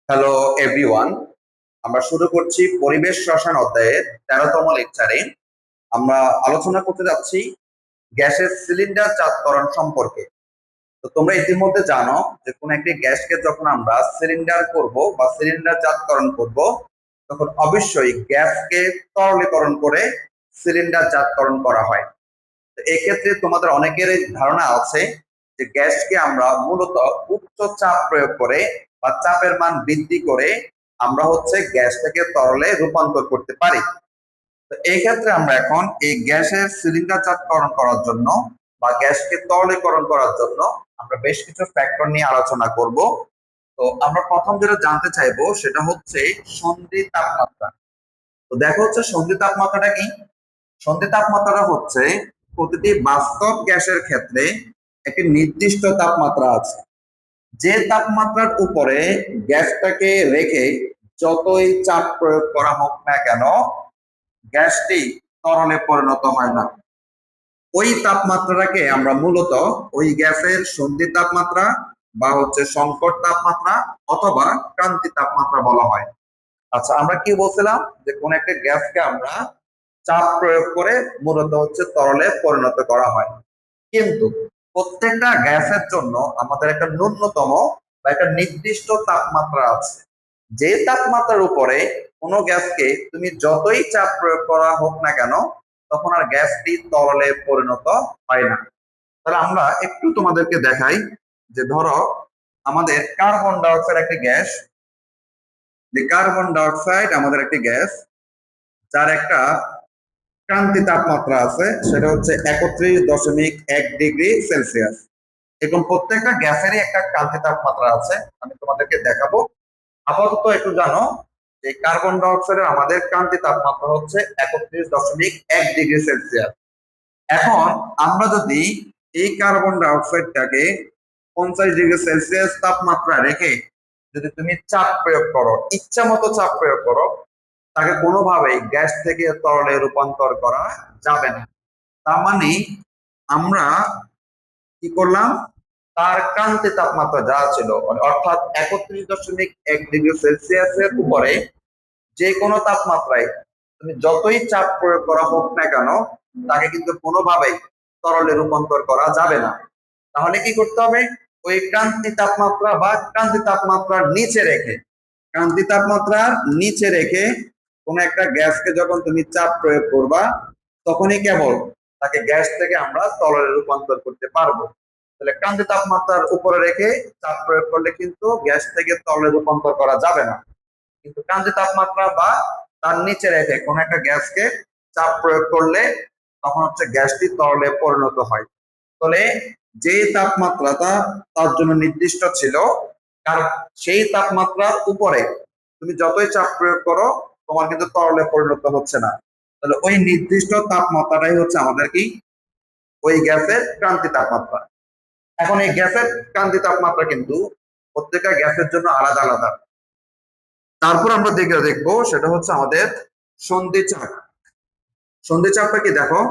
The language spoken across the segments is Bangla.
হ্যালো এভরিওয়ান, আমরা শুরু করছি পরিবেশ রসায়ন অধ্যায়ের 13তম লেকচারে। আমরা আলোচনা করতে যাচ্ছি গ্যাসের সিলিন্ডার জাতকরণ সম্পর্কে। তো তোমরা ইতিমধ্যে জানো যে কোন একটি গ্যাসকে যখন আমরা সিলিন্ডার করব বা সিলিন্ডার জাতকরণ করব, তখন অবশ্যই গ্যাসকে তরলীকরণ করে সিলিন্ডার জাতকরণ করা হয়। তো এক্ষেত্রে তোমাদের অনেকের ধারণা আছে যে গ্যাসকে আমরা মূলত উচ্চ চাপ প্রয়োগ করে বা চাপের মান বৃদ্ধি করে আমরা গ্যাসটাকে তরলে রূপান্তর করতে পারি। তো এই ক্ষেত্রে আমরা এখন এই গ্যাসের সিলিন্ডারজাতকরণ করার জন্য বা গ্যাসকে তরলীকরণ করার জন্য আমরা বেশ কিছু ফ্যাক্টর নিয়ে আলোচনা করব। তো আমরা প্রথম যেটা জানতে চাইবো সেটা হচ্ছে সন্ধি তাপমাত্রা। তো দেখো সন্ধি তাপমাত্রাটা কি। সন্ধি তাপমাত্রাটা হচ্ছে প্রতিটি বাস্তব গ্যাসের ক্ষেত্রে একটি নির্দিষ্ট তাপমাত্রা আছে, যে তাপমাত্রার উপরে গ্যাসটাকে রেখে যতই চাপ প্রয়োগ করা হোক না কেন গ্যাসটি তরলে পরিণত হয় না। ওই তাপমাত্রাটাকে আমরা মূলত ওই গ্যাসের সন্ধি তাপমাত্রা বা সংকট তাপমাত্রা অথবা ক্রান্তি তাপমাত্রা বলা হয়। আচ্ছা, আমরা কি বলছিলাম যে কোন একটা গ্যাসকে আমরা চাপ প্রয়োগ করে মূলত তরলে পরিণত করা হয়, কিন্তু প্রত্যেকটা গ্যাসের জন্য আমাদের একটা ন্যূনতম বা একটা নির্দিষ্ট তাপমাত্রা আছে, যে তাপমাত্রার উপরে কোনো গ্যাসকে তুমি যতই চাপ প্রয়োগ করা হোক না কেন তখন আর গ্যাসটি তরলে পরিণত হয় না। তাহলে আমরা একটু তোমাদেরকে দেখাই যে ধরো আমাদের কার্বন ডাইঅক্সাইড একটি গ্যাস, যে কার্বন ডাইঅক্সাইড আমাদের একটি গ্যাস যার একটা ক্রান্তি তাপমাত্রা আছে, সেটা হচ্ছে 31.1 ডিগ্রি সেলসিয়াস। এরকম প্রত্যেকটা গ্যাসেরই একটা ক্রান্তি তাপমাত্রা আছে, আমি তোমাদেরকে দেখাবো। আপাতত একটু জানো যে কার্বন ডাইঅক্সাইডের আমাদের ক্রান্তি তাপমাত্রা হচ্ছে 31.1 ডিগ্রি সেলসিয়াস। এখন আমরা যদি এই কার্বন ডাইঅক্সাইডটাকে 50 ডিগ্রি সেলসিয়াস তাপমাত্রা রেখে যদি তুমি চাপ প্রয়োগ করো, ইচ্ছা মতো চাপ প্রয়োগ করো, তাকে কোনোভাবেই গ্যাস থেকে তরলে রূপান্তর করা যাবে না। তার মানে আমরা কি করলাম, তার ক্রান্তি তাপমাত্রা যা ছিল অর্থাৎ 31.1 ডিগ্রি সেলসিয়াসের উপরে যে কোনো তাপমাত্রায় তুমি যতই চাপ প্রয়োগ করা হোক না কেন তাকে কিন্তু কোনোভাবেই তরলে রূপান্তর করা যাবে না। তাহলে কি করতে হবে, ওই ক্রান্তি তাপমাত্রা বা ক্রান্তি তাপমাত্রার নিচে রেখে, ক্রান্তি তাপমাত্রার নিচে রেখে কোন একটা গ্যাসকে যখন তুমি চাপ প্রয়োগ করবা তখনই কেবল তাকে গ্যাস থেকে আমরা তরলে রূপান্তর করতে পারবো। তাহলে ক্রান্তি তাপমাত্রার উপরে রেখে চাপ প্রয়োগ করলে কিন্তু গ্যাস থেকে তরলে রূপান্তর করা যাবে না, কিন্তু ক্রান্তি তাপমাত্রা বা তার নিচে রেখে কোন একটা গ্যাসকে চাপ প্রয়োগ করলে তখন গ্যাসটি তরলে পরিণত হয়। তাহলে যে তাপমাত্রাটা তার জন্য নির্দিষ্ট ছিল, কারণ সেই তাপমাত্রার উপরে তুমি যতই চাপ প্রয়োগ করো তোমার কিন্তু তরলে পরিণত হচ্ছে না। তাহলে ওই নির্দিষ্ট তাপমাত্রাটাই হচ্ছে আমাদের কি, ওই গ্যাসের ক্রান্তি তাপমাত্রা। এখন এই গ্যাসের ক্রান্তি তাপমাত্রা কিন্তু প্রত্যেকটা গ্যাসের জন্য আলাদা আলাদা। তারপর আমরা দেখবো সেটা হচ্ছে আমাদের সন্ধি চাপ। সন্ধি চাপটা কি, দেখো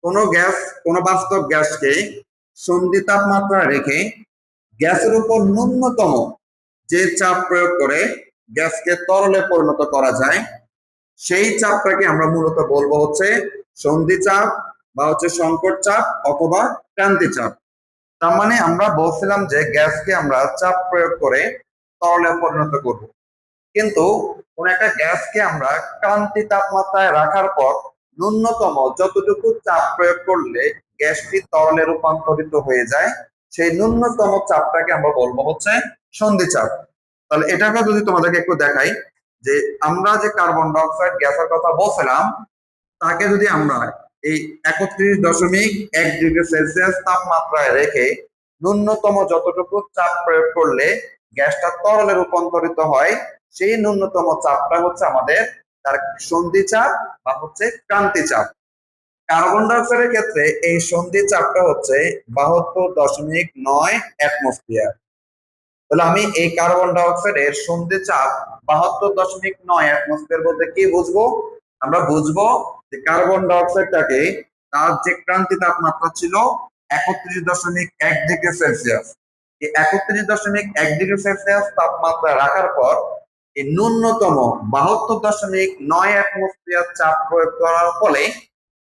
কোন গ্যাস, কোন বাস্তব গ্যাসকে সন্ধি তাপমাত্রা রেখে গ্যাসের উপর ন্যূনতম যে চাপ প্রয়োগ করে গ্যাসকে তরলে পরিণত করা যায়, সেই চাপটাকে আমরা মূলত বলবো সন্ধি চাপ বা সংকট চাপ অথবা ক্রান্তি চাপ। তার মানে আমরা বলছিলাম যে গ্যাসকে আমরা চাপ প্রয়োগ করে তরলে পরিণত করব, কিন্তু কোন একটা গ্যাসকে আমরা ক্রান্তি তাপমাত্রায় রাখার পর ন্যূনতম যতটুকু চাপ প্রয়োগ করলে গ্যাসটি তরলে রূপান্তরিত হয়ে যায়, সেই ন্যূনতম চাপটাকে আমরা বলবো সন্ধি চাপ। তাহলে এটাকে যদি তোমাদেরকে একটু দেখাই যে আমরা যে কার্বন ডাইঅক্সাইড গ্যাসের কথা বলছিলাম তাকে যদি আমরা এই 31.1 ডিগ্রি সেলসিয়াস তাপমাত্রায় রেখে ন্যূনতম যতটুকু চাপ প্রয়োগ করলে গ্যাসটা তরলে রূপান্তরিত হয়, সেই ন্যূনতম চাপটা হচ্ছে আমাদের তার সন্ধি চাপ বা ক্রান্তি চাপ। কার্বন ডাইঅক্সাইডের ক্ষেত্রে এই সন্ধি চাপটা হচ্ছে 72.9 অ্যাটমসফিয়ার। তাহলে আমি এই কার্বন ডাইঅক্সাইডের সন্ধি চাপ 72.9 অ্যাটমসফিয়ার বলতে কি বুঝবো, আমরা বুঝবো যে কার্বন ডাইঅক্সাইডটাকে তার যে ক্রান্তি তাপমাত্রা ছিল 31.1 ডিগ্রি সেলসিয়াস, এই 31.1 ডিগ্রি সেলসিয়াস তাপমাত্রা রাখার পর এই ন্যূনতম 72.9 অ্যাটমসফিয়ার চাপ প্রয়োগ করার ফলে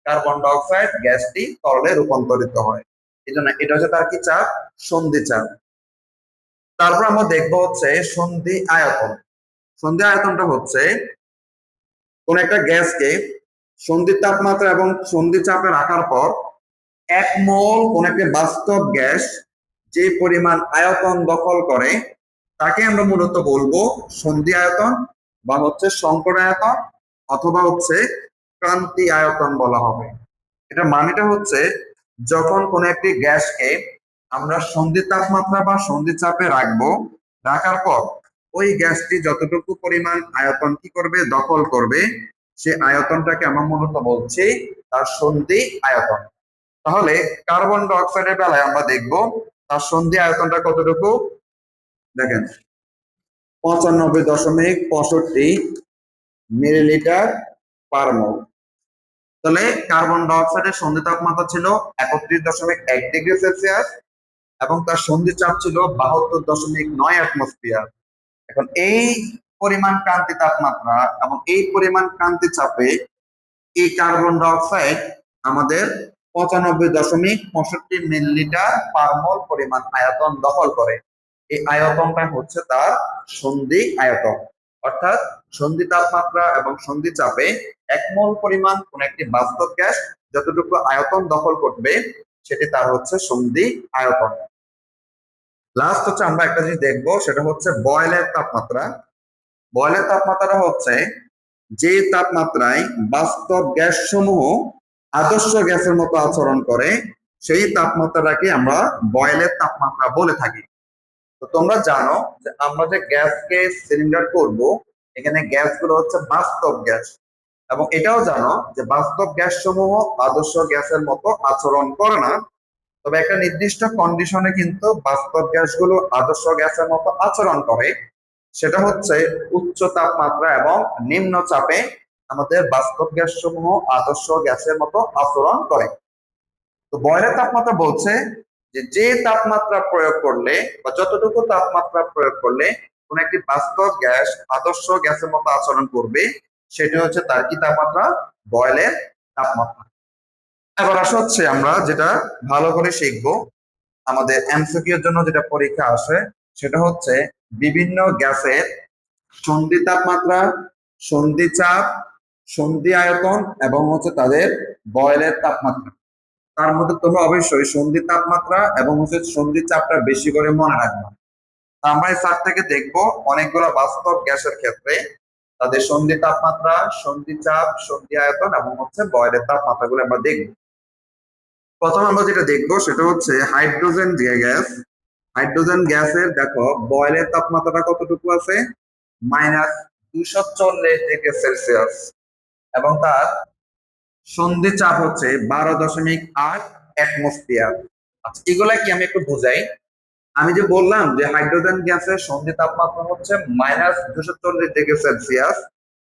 কার্বন ডাই অক্সাইড গ্যাসটি তরলে রূপান্তরিত হয়। এই জন্য এটা হচ্ছে তার কি চাপ? সন্ধি চাপ। তারপর আমরা দেখবো হচ্ছে সন্ধি আয়তন। সন্ধি আয়তনটা হচ্ছে কোন একটা গ্যাসকে সন্ধি তাপমাত্রা এবং সন্ধি চাপে রাখার পর 1 মোল কোন একটা বাস্তব গ্যাস যে পরিমাণ আয়তন দখল করে তাকে আমরা মূলত বলবো সন্ধি আয়তন বা হচ্ছে সংকট আয়তন অথবা হচ্ছে ক্রান্তি আয়তন বলা হবে। এটা মানেটা হচ্ছে যখন কোন একটি গ্যাসকে আমরা সন্ধি তাপমাত্রা বা সন্ধি চাপে রাখবো, রাখার পর ওই গ্যাসটি যতটুকু পরিমাণ আয়তন কি করবে? দখল করবে, সে আয়তনটাকে আমরা মূলত বলছি তার সন্ধি আয়তন। তাহলে কার্বন ডাই অক্সাইডের বেলায় আমরা দেখব তার সন্ধি আয়তনটা কতটুকু। দেখেন 95.65 মিলিলিটার পার মোল। তাহলে কার্বন ডাই অক্সাইডের সন্ধি তাপমাত্রা ছিল 31.1 ডিগ্রি সেলসিয়াস এবং তার সন্ধি চাপ ছিল 72.9 অ্যাটমসফিয়ার। এখন এই পরিমাণ ক্রান্তি তাপমাত্রা এবং এই পরিমাণ ক্রান্তি চাপে এই কার্বন ডাই অক্সাইড আমাদের 95.65 মিলিলিটার পার মোল পরিমাণ আয়তন দখল করে। এই আয়তনটা হচ্ছে তার সন্ধি আয়তন। অর্থাৎ সন্ধি তাপমাত্রা এবং সন্ধি চাপে 1 মোল পরিমাণ কোন একটি বাস্তব গ্যাস যতটুকু আয়তন দখল করবে সেটি তার হচ্ছে সন্ধি আয়তন। লাস্ট হচ্ছে আমরা একটা জিনিস দেখবো, সেটা হচ্ছে বয়েলের তাপমাত্রা। বয়েলের তাপমাত্রাটা হচ্ছে যে তাপমাত্রায় বাস্তব গ্যাস সমূহ আদর্শ গ্যাসের মতো আচরণ করে সেই তাপমাত্রাটাকে আমরা বয়েলের তাপমাত্রা বলে থাকি। তো তোমরা জানো যে আমরা যে গ্যাসকে সিলিন্ডার করব, এখানে গ্যাসগুলো হচ্ছে বাস্তব গ্যাস, এবং এটাও জানো যে বাস্তব গ্যাস সমূহ আদর্শ গ্যাসের মতো আচরণ করে না। তবে একটা নির্দিষ্ট কন্ডিশনে কিন্তু বাস্তব গ্যাসগুলো আদর্শ গ্যাসের মতো আচরণ করে, সেটা হচ্ছে উচ্চ তাপমাত্রা এবং নিম্ন চাপে আমাদের বাস্তব গ্যাস সমূহ আদর্শ গ্যাসের মতো আচরণ করে। তো বয়লের তাপমাত্রা বলছে যে তাপমাত্রা প্রয়োগ করলে বা যতটুকু তাপমাত্রা প্রয়োগ করলে কোন একটি বাস্তব গ্যাস আদর্শ গ্যাসের মতো আচরণ করবে সেটা হচ্ছে তার কি তাপমাত্রা? বয়লের তাপমাত্রা। এবার আসা হচ্ছে আমরা যেটা ভালো করে শিখবো, আমাদের এমসিকিউ এর জন্য যেটা পরীক্ষা আসে সেটা হচ্ছে বিভিন্ন গ্যাসের সন্ধি তাপমাত্রা, সন্ধি চাপ, সন্ধি আয়তন এবং হচ্ছে তাদের বয়লের তাপমাত্রা। তার মধ্যে তোমরা অবশ্যই সন্ধি তাপমাত্রা এবং হচ্ছে সন্ধি চাপটা বেশি করে মনে রাখবে। আমরা এই চার্ট থেকে দেখবো অনেকগুলো বাস্তব গ্যাসের ক্ষেত্রে তাদের সন্ধি তাপমাত্রা, সন্ধি চাপ, সন্ধি আয়তন এবং হচ্ছে বয়লের তাপমাত্রা গুলো আমরা দেখবো। প্রথম আমরা যেটা দেখবো সেটা হচ্ছে হাইড্রোজেন গ্যাস। হাইড্রোজেন গ্যাসের দেখো বয়লের তাপমাত্রাটা কতটুকু আছে? -240 ডিগ্রি সেলসিয়াস এবং তার সন্ধি চাপ হচ্ছে 12.8 অ্যাটমসফিয়ার। আচ্ছা, এগুলা কি আমি একটু বুঝাই। আমি যে বললাম যে হাইড্রোজেন গ্যাসের সন্ধি তাপমাত্রা হচ্ছে -240 ডিগ্রি সেলসিয়াস,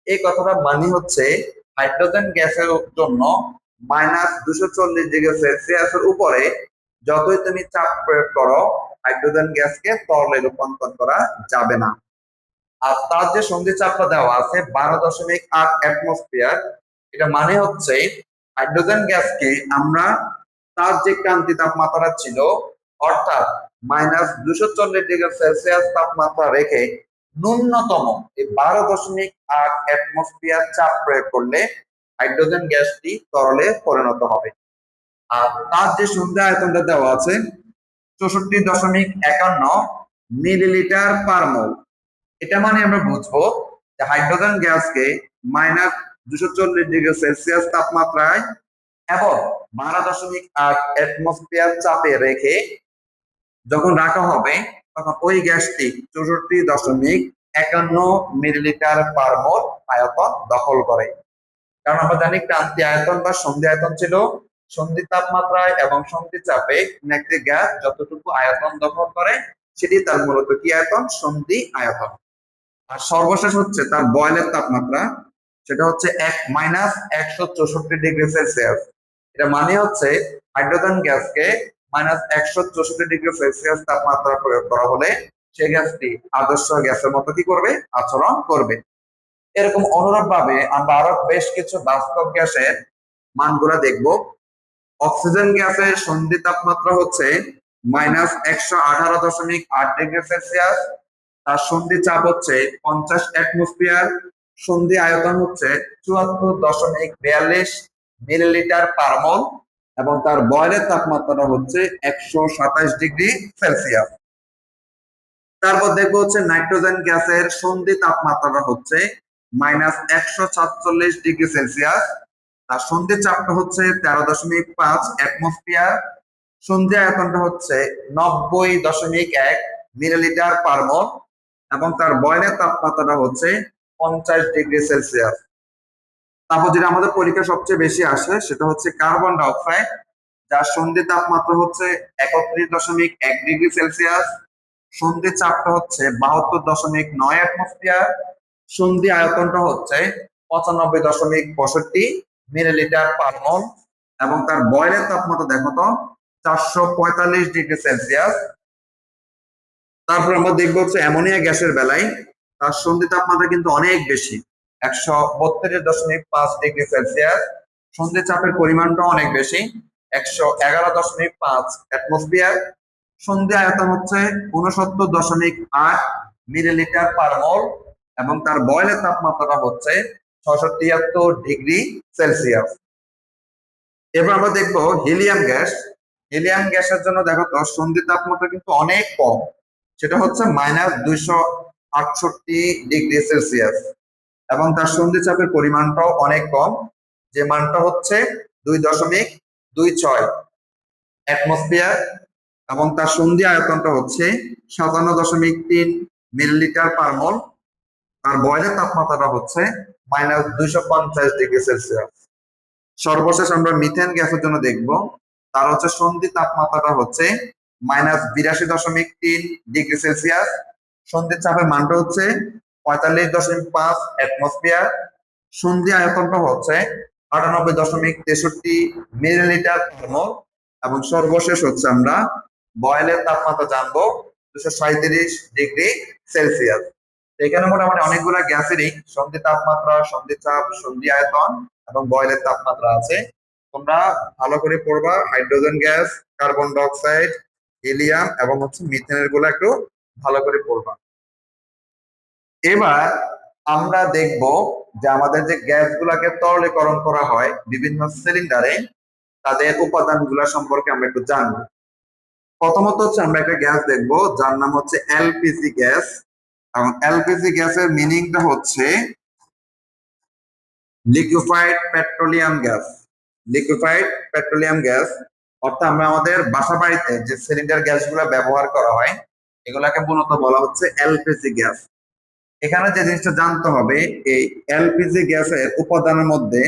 এই কথাটা মানে হচ্ছে হাইড্রোজেন গ্যাসের জন্য -240 ডিগ্রি সেলসিয়াস এর উপরে যতই তুমি চাপ প্রয়োগ করো হাইড্রোজেন গ্যাসকে তরলে রূপান্তর করা যাবে না। আর তার যে সন্ধি চাপটা দেওয়া আছে 12.8 অ্যাটমসফিয়ার, এটা মানে হচ্ছে হাইড্রোজেন গ্যাসকে আমরা তার যে ক্রান্তি তাপমাত্রা ছিল অর্থাৎ -240 ডিগ্রি সেলসিয়াস তাপমাত্রা রেখে ন্যূনতম এই 12.8 অ্যাটমসফিয়ার চাপ প্রয়োগ করলে হাইড্রোজেন গ্যাসটি তরলে পরিণত হবে। আর তার যে সন্ধি আয়তনটা দেওয়া আছে 64.51 মিলিলিটার পার মোল। এটা মানে আমরা বুঝবো যে হাইড্রোজেন গ্যাসকে -240 ডিগ্রি সেলসিয়াস তাপমাত্রায় এবং 12.8 অ্যাটমসফিয়ার চাপে রেখে যখন রাখা হবে তখন ওই গ্যাসটি 64.51 মিলিলিটার পার মোল আয়তন দখল করে। কারণ আমরা জানি ক্রান্তি আয়তন বা সন্ধি আয়তন ছিল সন্ধি তাপমাত্রায় এবং সন্ধি চাপে একটি গ্যাস যতটুকু আয়তন দখল করে সেটি তার মূলত কি আয়তন? সন্ধি আয়তন। আর সর্বশেষ হচ্ছে তার বয়লের তাপমাত্রা, সেটা হচ্ছে -164 ডিগ্রি সেলসিয়াস। এটা মানে হচ্ছে হাইড্রোজেন গ্যাসকে -164°C তাপমাত্রা প্রয়োগ করা হলে সেই গ্যাসটি আদর্শ গ্যাসের মতো কি করবে, আচরণ করবে। এরকম অনুরূপ ভাবে আমরা আরো বেশ কিছু বাস্তব গ্যাসের মানগুলো দেখব। অক্সিজেন গ্যাসের সন্ধি তাপমাত্রা হচ্ছে -118.8°C, তার সন্ধি চাপ হচ্ছে 50 অ্যাটমসফিয়ার, সন্ধি আয়তন হচ্ছে 74.42 মিলিলিটার পার মোল এবং তার বয়লের তাপমাত্রা হচ্ছে 127°C। তারপর দেখবো হচ্ছে নাইট্রোজেন গ্যাসের সন্ধি তাপমাত্রাটা হচ্ছে -146°C, তার সন্ধি চাপটা হচ্ছে 13.5 অ্যাটমসফিয়ার, সন্ধি আয়তনটা হচ্ছে 90.1 মিলিলিটার পার মোল এবং তার বয়লের তাপমাত্রাটা হচ্ছে 50°C। তারপর যেটা আমাদের পরীক্ষা সবচেয়ে বেশি আসে সেটা হচ্ছে কার্বন ডাইঅক্সাইড, যার সন্ধি তাপমাত্রা হচ্ছে 31.1°C, সন্ধি চাপটা হচ্ছে 72.9 অ্যাটমসফিয়ার, সন্ধি আয়তনটা হচ্ছে 95.65 মিলিলিটার পার মোল এবং তার বয়লের তাপমাত্রা দেখো তো 445°C। তারপর আমরা দেখবো হচ্ছে অ্যামোনিয়া গ্যাসের বেলায় তার সন্ধি তাপমাত্রা কিন্তু অনেক বেশি, 132.5°C, সন্ধি চাপের পরিমাণটা অনেক বেশি, 111.5 অ্যাটমসফিয়ার, সন্ধি আয়তন হচ্ছে 69.8 মিলিলিটার পার মোল এবং তার বয়লের তাপমাত্রাটা হচ্ছে 673°C। এবার আমরা দেখবো হিলিয়াম গ্যাস। হিলিয়াম গ্যাসের জন্য দেখো তো সন্ধি তাপমাত্রা কিন্তু অনেক কম, সেটা হচ্ছে -268°C এবং তার সন্ধি চাপের পরিমাণটাও অনেক কম, যে মানটা হচ্ছে 2.26 অ্যাটমসফিয়ার এবং তার সন্ধি আয়তনটা হচ্ছে 57.3 মিলিলিটার পার মোল, আর বয়লের তাপমাত্রাটা হচ্ছে -250°C। সর্বশেষ আমরা মিথেন গ্যাসের জন্য দেখব, তার হচ্ছে সন্ধি তাপমাত্রাটা হচ্ছে -82.3°C, সন্ধির চাপের মানটা হচ্ছে 45.5 অ্যাটমসফিয়ার, সন্ধি আয়তনটা হচ্ছে 98.63 মিলিলিটার পার মোল এবং সর্বশেষ হচ্ছে আমরা বয়লের তাপমাত্রা জানবো 237°C। এখানে মোটামুটি অনেকগুলো গ্যাসেরই সন্ধি তাপমাত্রা, সন্ধি চাপ, সন্ধি আয়তন এবং বয়লের তাপমাত্রা আছে। তোমরা ভালো করে পড়বা, hydrogen gas, carbon dioxide, helium এবং হচ্ছে মিথেনের গুলো একটু ভালো করে পড়বা। এবার আমরা দেখব যে আমাদের যে গ্যাসগুলোকে তরলীকরণ করা হয় বিভিন্ন সিলিন্ডারে, তাদের উপাদানগুলো সম্পর্কে আমরা একটু জানবো। প্রথমত হচ্ছে আমরা একটা গ্যাস দেখব যার নাম হচ্ছে এলপিজি গ্যাস এবং এলপিজি গ্যাসের মিনিংটা হচ্ছে liquefied petroleum gas. Liquefied petroleum gas অর্থাৎ আমরা আমাদের বাসা বাড়িতে যে সিলিন্ডার গ্যাসগুলো ব্যবহার করা হয় এগুলাকে মূলত বলা হচ্ছে এলপিজি গ্যাস। এখানে যে জিনিসটা জানতে হবে, এই এলপিজি গ্যাসের উপাদানের মধ্যে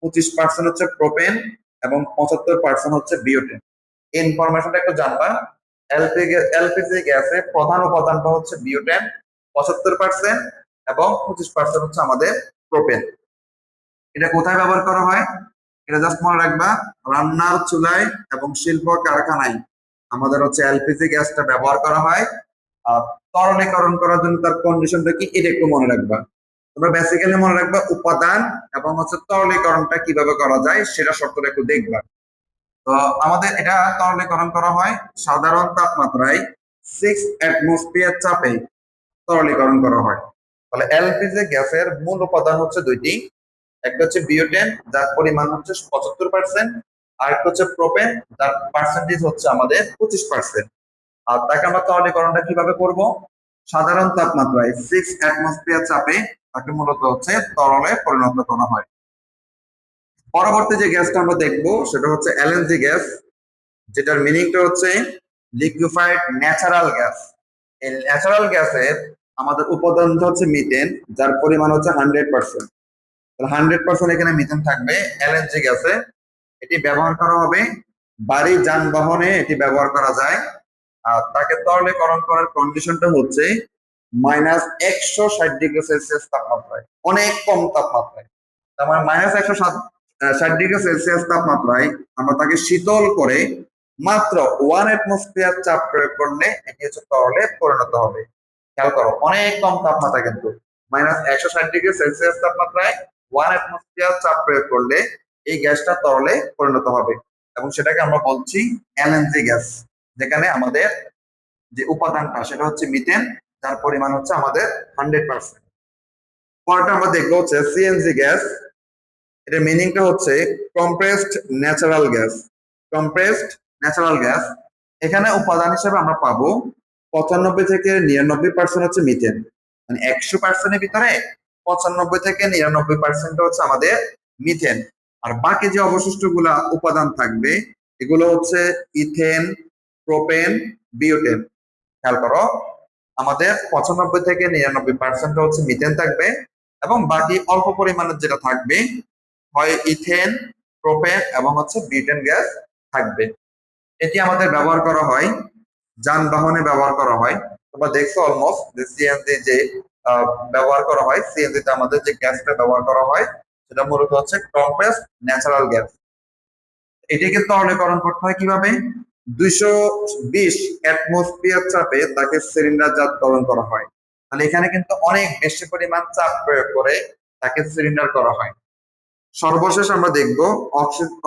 25% হচ্ছে প্রোপেন এবং 75% হচ্ছে বিউটেন। এই ইনফরমেশনটা একটু জানবা। এলপিজি গ্যাসের প্রধান উপাদানটা হচ্ছে বিউটেন 75% এবং 25% হচ্ছে আমাদের প্রোপেন। এটা কোথায় ব্যবহার করা হয়? এটা জাস্ট মনে রাখবা, রান্নার চুলায় এবং শিল্প কারখানায় আমাদের হচ্ছে এলপিজি গ্যাসটা ব্যবহার করা হয়। আর তরলীকরণ করার জন্য তার কন্ডিশনটা কি এটা একটু মনে রাখবা। তোমরা বেসিক্যালি মনে রাখবা উপাদান এবং হচ্ছে তরলীকরণটা কিভাবে করা যায় সেটা শর্তটা একটু দেখবা। তো আমাদের এটা তরলীকরণ করা হয় সাধারণ তাপমাত্রায় 6 অ্যাটমসফিয়ার চাপে তরলীকরণ করা হয়। তাহলে এলপিজি গ্যাসের মূল উপাদান হচ্ছে দুইটি, একটা হচ্ছে বিউটেন যার পরিমাণ হচ্ছে 75%, আর একটা হচ্ছে প্রোপেন যার পার্সেন্টেজ হচ্ছে আমাদের 25%। আর তাকে আমরা তরলীকরণটা কিভাবে করব? সাধারণ তাপমাত্রায় 6 অ্যাটমসফিয়ার চাপে তাকে মূলত হচ্ছে তরলে পরিণত করা হয়। পরবর্তী যে গ্যাসটা আমরা দেখবো সেটা হচ্ছে এলএনজি গ্যাস, যেটার মিনিংটা হচ্ছে লিকুইফাইড ন্যাচারাল গ্যাস। এই ন্যাচারাল গ্যাসের আমাদের উপাদান হচ্ছে মিথেন যার পরিমাণ হচ্ছে 100%। 100% এখানে মিথেন থাকবে এলএনজি গ্যাসে। এটি ব্যবহার করা হবে বাড়ি যানবাহনে, এটি ব্যবহার করা যায়। আর তাকে তরলীকরণ করার কন্ডিশনটা হচ্ছে -160°C তাপমাত্রায়, অনেক কম তাপমাত্রায়। তার মানে -160°C তাপমাত্রায় আমরা তাকে শীতল করে মাত্র 1 অ্যাটমসফিয়ার চাপ প্রয়োগ করলে এটি হচ্ছে তরলে পরিণত হবে। খেয়াল করো, অনেক কম তাপমাত্রা কিন্তু -160°C তাপমাত্রায় 1 অ্যাটমসফিয়ার চাপ প্রয়োগ করলে এই গ্যাসটা তরলে পরিণত হবে, এবং সেটাকে আমরা বলছি এলএনজি গ্যাস, যেখানে আমাদের যে উপাদানটা সেটা হচ্ছে মিথেন, যার পরিমাণ হচ্ছে আমাদের 100%। পরটা আমরা দেখবো হচ্ছে সিএনজি গ্যাস। এটার মিনিংটা হচ্ছে compressed natural gas. Compressed natural gas, এখানে উপাদান হিসেবে আমরা পাবো 95 থেকে 99% হচ্ছে মিথেন, মানে 100%-এর ভিতরে 95 থেকে 99% হচ্ছে আমাদের মিথেন। আর বাকি যে অবশিষ্ট গুলা উপাদান থাকবে এগুলো হচ্ছে ইথেন, প্রোপেন, বিউটেন। খেয়াল করো, আমাদের 95 থেকে 99% হচ্ছে মিথেন থাকবে, এবং বাকি অল্প পরিমাণের যেটা থাকবে হয় ইথেন, প্রোপেন এবং হচ্ছে বিউটেন গ্যাস থাকবে। এটি আমাদের ব্যবহার করা হয় যানবাহনে ব্যবহার করা হয়। তোমরা দেখছো অলমোস্ট যে সিএনজি যে ব্যবহার করা হয়, সিএনজি তে আমাদের যে গ্যাসটা ব্যবহার করা হয় সেটা মূলত হচ্ছে কম্প্রেসড ন্যাচারাল গ্যাস। এটিকে তরলীকরণ করতে হয় কিভাবে? 220 অ্যাটমসফিয়ার চাপে তাকে সিলিন্ডারজাতকরণ করা হয়। তাহলে এখানে কিন্তু অনেক বেশি পরিমাণ চাপ প্রয়োগ করে তাকে সিলিন্ডার করা হয়। সর্বশেষ আমরা দেখব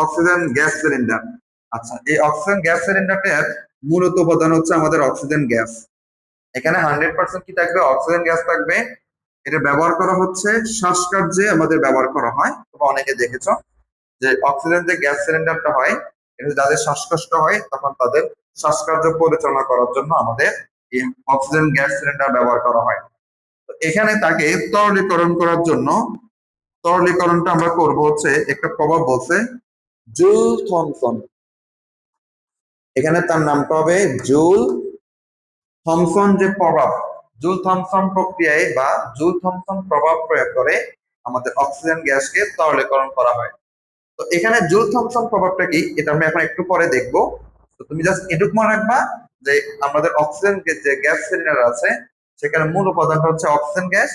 অক্সিজেন গ্যাস সিলিন্ডার। আচ্ছা, এই অক্সিজেন গ্যাস সিলিন্ডারটার মূলত উপাদান হচ্ছে আমাদের অক্সিজেন গ্যাস। এখানে 100% কি থাকবে? অক্সিজেন গ্যাস থাকবে। এটা ব্যবহার করা হচ্ছে শ্বাসকার্যে আমাদের ব্যবহার করা হয়। তোমরা অনেকে দেখেছো যে অক্সিজেন যে গ্যাস সিলিন্ডারটা হয়, এটা যাদের শ্বাসকষ্ট হয় তখন তাদের শ্বাসকার্য পরিচালনা করার জন্য আমাদের এই অক্সিজেন গ্যাস সিলিন্ডার ব্যবহার করা হয়। তো এখানে তাকে তরলীকরণ করার জন্য তরলীকরণটা আমরা করব হচ্ছে একটা প্রভাব বলছে জুল থমসন। এখানে তার নামটা হবে জুল থমসন যে প্রভাব, জুল থমসন প্রক্রিয়ায় বা জুল থমসন প্রভাব প্রয়োগ করে আমাদের অক্সিজেন গ্যাসকে তরলীকরণ করা হয়। তো এখানে জুল থমসন প্রভাবটা কি এটা আমরা এখন একটু পরে দেখবো। তো তুমি জাস্ট এটুকু মনে রাখবা যে আমাদের অক্সিজেন যে গ্যাস সিলিন্ডার আছে সেখানে মূল উপাদানটা হচ্ছে অক্সিজেন গ্যাস,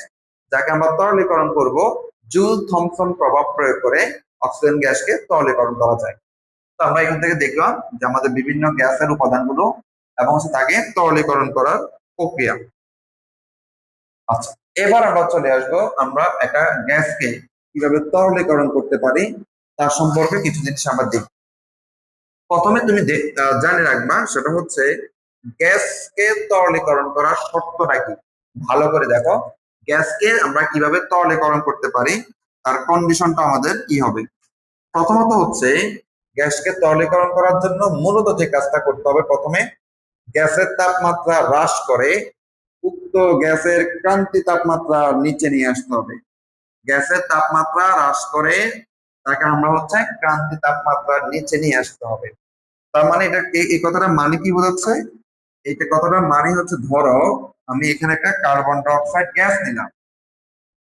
যাকে আমরা তরলীকরণ করব জুল থমসন প্রভাব প্রয়োগ করে অক্সিজেন গ্যাসকে তরলীকরণ করা যায়। তো আমরা এখান থেকে দেখলাম যে আমাদের বিভিন্ন গ্যাসের উপাদানগুলো এবং তাকে তরলীকরণ করার প্রক্রিয়া। আচ্ছা, এবার আমরা চলে আসবো আমরা একটা গ্যাসকে কিভাবে তরলীকরণ করতে পারি তার সম্পর্কে কিছু জিনিস আমরা দেখব। প্রথমে তুমি জানে রাখবা সেটা হচ্ছে গ্যাসকে তরলীকরণ করার শর্তটা কি। ভালো করে দেখো, গ্যাসকে আমরা কিভাবে তরলীকরণ করতে পারি তার কন্ডিশনটা আমাদের কি হবে। প্রথমত হচ্ছে গ্যাসকে তরলীকরণ করার জন্য মূলত যে কাজটা করতে হবে, প্রথমে গ্যাসের তাপমাত্রা হ্রাস করে উক্ত গ্যাসের ক্রান্তি তাপমাত্রা নিচে নিয়ে আসতে হবে। গ্যাসের তাপমাত্রা হ্রাস করে তাকে আমরা হচ্ছে ক্রান্তি তাপমাত্রার নিচে নিয়ে আসতে হবে। তার মানে এটা এই কথাটা মানে কি বোঝাচ্ছে? এইটা কথাটা মানে হচ্ছে ধরো আমি এখানে একটা কার্বন ডাইঅক্সাইড গ্যাস নিলাম,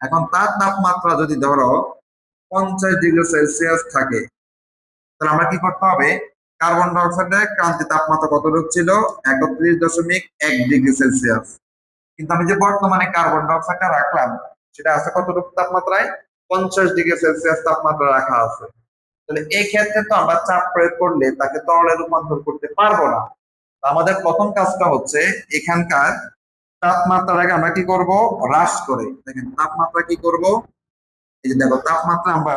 এখন তার তাপমাত্রা যদি ধরো 50°C থাকে, তাহলে আমরা কি করতে হবে? কার্বন ডাইঅক্সাইডের ক্রান্তি তাপমাত্রা কতটুকু ছিল? 31.1°C। কিন্তু আমি যে বর্তমানে কার্বন ডাইঅক্সাইডটা রাখলাম সেটা আছে কতটুকু তাপমাত্রায়? 50°C তাপমাত্রা রাখা আছে। তাহলে এই ক্ষেত্রে তো আমরা চাপ প্রয়োগ করলে তাকে তরলে রূপান্তর করতে পারবো না। আমাদের প্রথম কাজটা হচ্ছে এখানকার তাপমাত্রাটাকে আমরা কি করব? হ্রাস করে, দেখেন তাপমাত্রা কি করব, এই যে দেখো তাপমাত্রা আমরা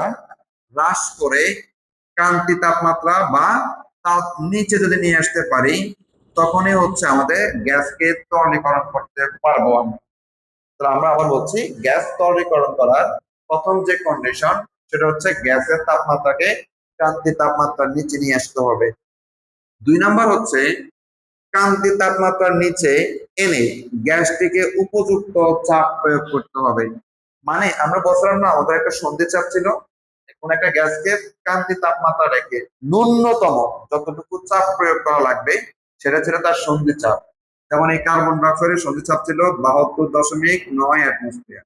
হ্রাস করে ক্রান্তি তাপমাত্রা বা তাপ নিচে যদি নিয়ে আসতে পারি তখনই হচ্ছে আমাদের গ্যাসকে তরলীকরণ করতে পারবো আমরা। তাহলে আমরা আবার বলছি গ্যাস তরলীকরণ করার প্রথম যে কন্ডিশন সেটা হচ্ছে গ্যাসের তাপমাত্রাকে ক্রান্তি তাপমাত্রার নিচে নিয়ে আসতে হবে। 2 নাম্বার হচ্ছে ক্রান্তি তাপমাত্রার নিচে এনে গ্যাসটিকে উপযুক্ত চাপ প্রয়োগ করতে হবে। মানে আমরা বলছিলাম না আমাদের একটা সন্ধি চাপ ছিল, কোন একটা গ্যাসকে ক্রান্তি তাপমাত্রা রেখে ন্যূনতম যতটুকু চাপ প্রয়োগ করা লাগবে সেটা ছিল তার সন্ধি চাপ। যেমন এই কার্বন ডাইঅক্সাইডের সন্ধি চাপ ছিল 72.9 অ্যাটমসফিয়ার।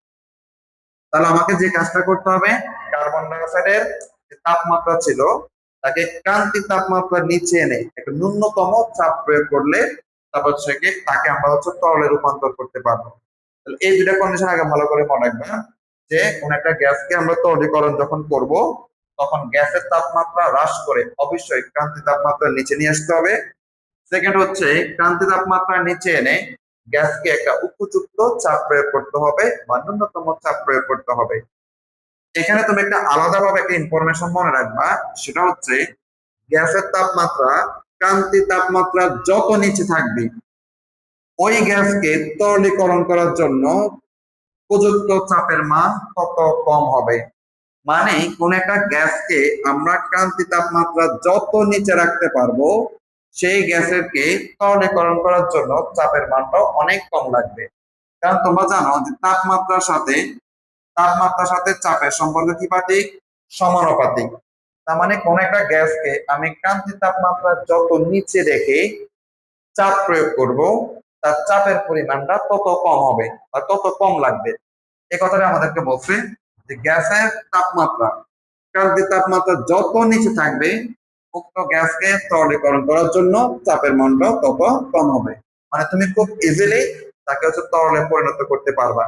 তাহলে আমাকে যে কাজটা করতে হবে, কার্বন ডাইঅক্সাইডের যে তাপমাত্রা ছিল তাকে ক্রান্তি তাপমাত্রার নিচে এনে একটা ন্যূনতম চাপ প্রয়োগ করলে তারপর তাকে আমরা হচ্ছে তরলে রূপান্তর করতে পারবো। তাহলে এই দুটা কন্ডিশন আগে ভালো করে মনে রাখবে, যে কোন একটা গ্যাসকে আমরা তরলীকরণ যখন করব তখন গ্যাসের তাপমাত্রা হ্রাস করে অবশ্যই ক্রান্তি তাপমাত্রা নিচে নিয়ে আসতে হবে। সেকেন্ড হচ্ছে ক্রান্তি তাপমাত্রা নিচে এনে গ্যাসকে একটা উপযুক্ত চাপ প্রয়োগ করতে হবে বা ন্যূনতম চাপ প্রয়োগ করতে হবে। এখানে তুমি একটা আলাদাভাবে একটা ইনফরমেশন মনে রাখবা, সেটা হচ্ছে গ্যাসের তাপমাত্রা ক্রান্তি তাপমাত্রা যত নিচে থাকবে ওই গ্যাসকে তরলীকরণ করার জন্য উপযুক্ত চাপের মান তত কম হবে। মানে কোন একটা গ্যাসকে আমরা ক্রান্তি তাপমাত্রা যত নিচে রাখতে পারবো সেই গ্যাসেরকে তরলীকরণ করার জন্য চাপের মানটাও অনেক কম লাগবে। কারণ তোমরা জানো যে তাপমাত্রার সাথে চাপের সম্পর্ক কি পাতিক? সমানুপাতিক। তার মানে কোন একটা গ্যাসকে আমি ক্রান্তি তাপমাত্রা যত নিচে রেখে চাপ প্রয়োগ করব তার চাপের পরিমাণটা তত কম হবে বা তত কম লাগবে। এই কথাটা আমাদেরকে বলছে যে গ্যাসের তাপমাত্রা ক্রান্তি তাপমাত্রা যত নিচে থাকবে উক্ত গ্যাসকে তরলীকরণ করার জন্য চাপের মানটাও তত কম হবে। মানে তুমি খুব ইজিলি তাকে হচ্ছে তরলে পরিণত করতে পারবা।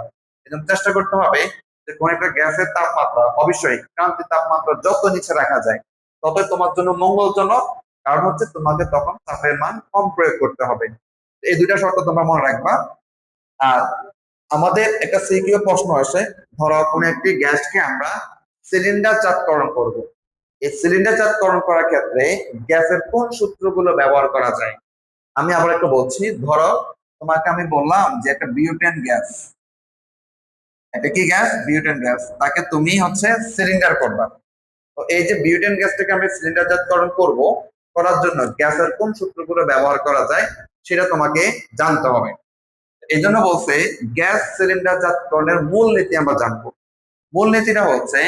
এজন্য চেষ্টা করতে হবে যে কোন একটা গ্যাসের তাপমাত্রা অবশ্যই ক্রান্তি তাপমাত্রা যত নিচে রাখা যায় ততই তোমার জন্য মঙ্গলজনক। কারণ হচ্ছে তোমাকে তখন চাপের মান কম প্রয়োগ করতে হবে। এই দুইটা শর্ত তোমরা মনে রাখবা। আর আমাদের একটা সিকিউ প্রশ্ন আসে, ধরো কোন একটি গ্যাসকে আমরা সিলিন্ডার জাতকরণ করব। এই সিলিন্ডার জাতকরণ করার ক্ষেত্রে গ্যাসের কোন সূত্রগুলো ব্যবহার করা যায়? আমি আবার একটু বলছি, ধরো তোমাকে আমি বললাম যে একটা বিউটেন গ্যাস, এটা কি গ্যাস? বিউটেন গ্যাস, তাকে তুমি হচ্ছে সিলিন্ডার করবা। তো এই যে বিউটেন গ্যাসটাকে আমি সিলিন্ডার জাতকরণ করব, করার জন্য গ্যাসের কোন সূত্রগুলো ব্যবহার করা যায় সেটা তোমাকে জানতে হবে। এই জন্য বলছে গ্যাস সিলিন্ডার জাতকরণের মূল নীতি আমরা জানবো। মূল নীতিটা হচ্ছে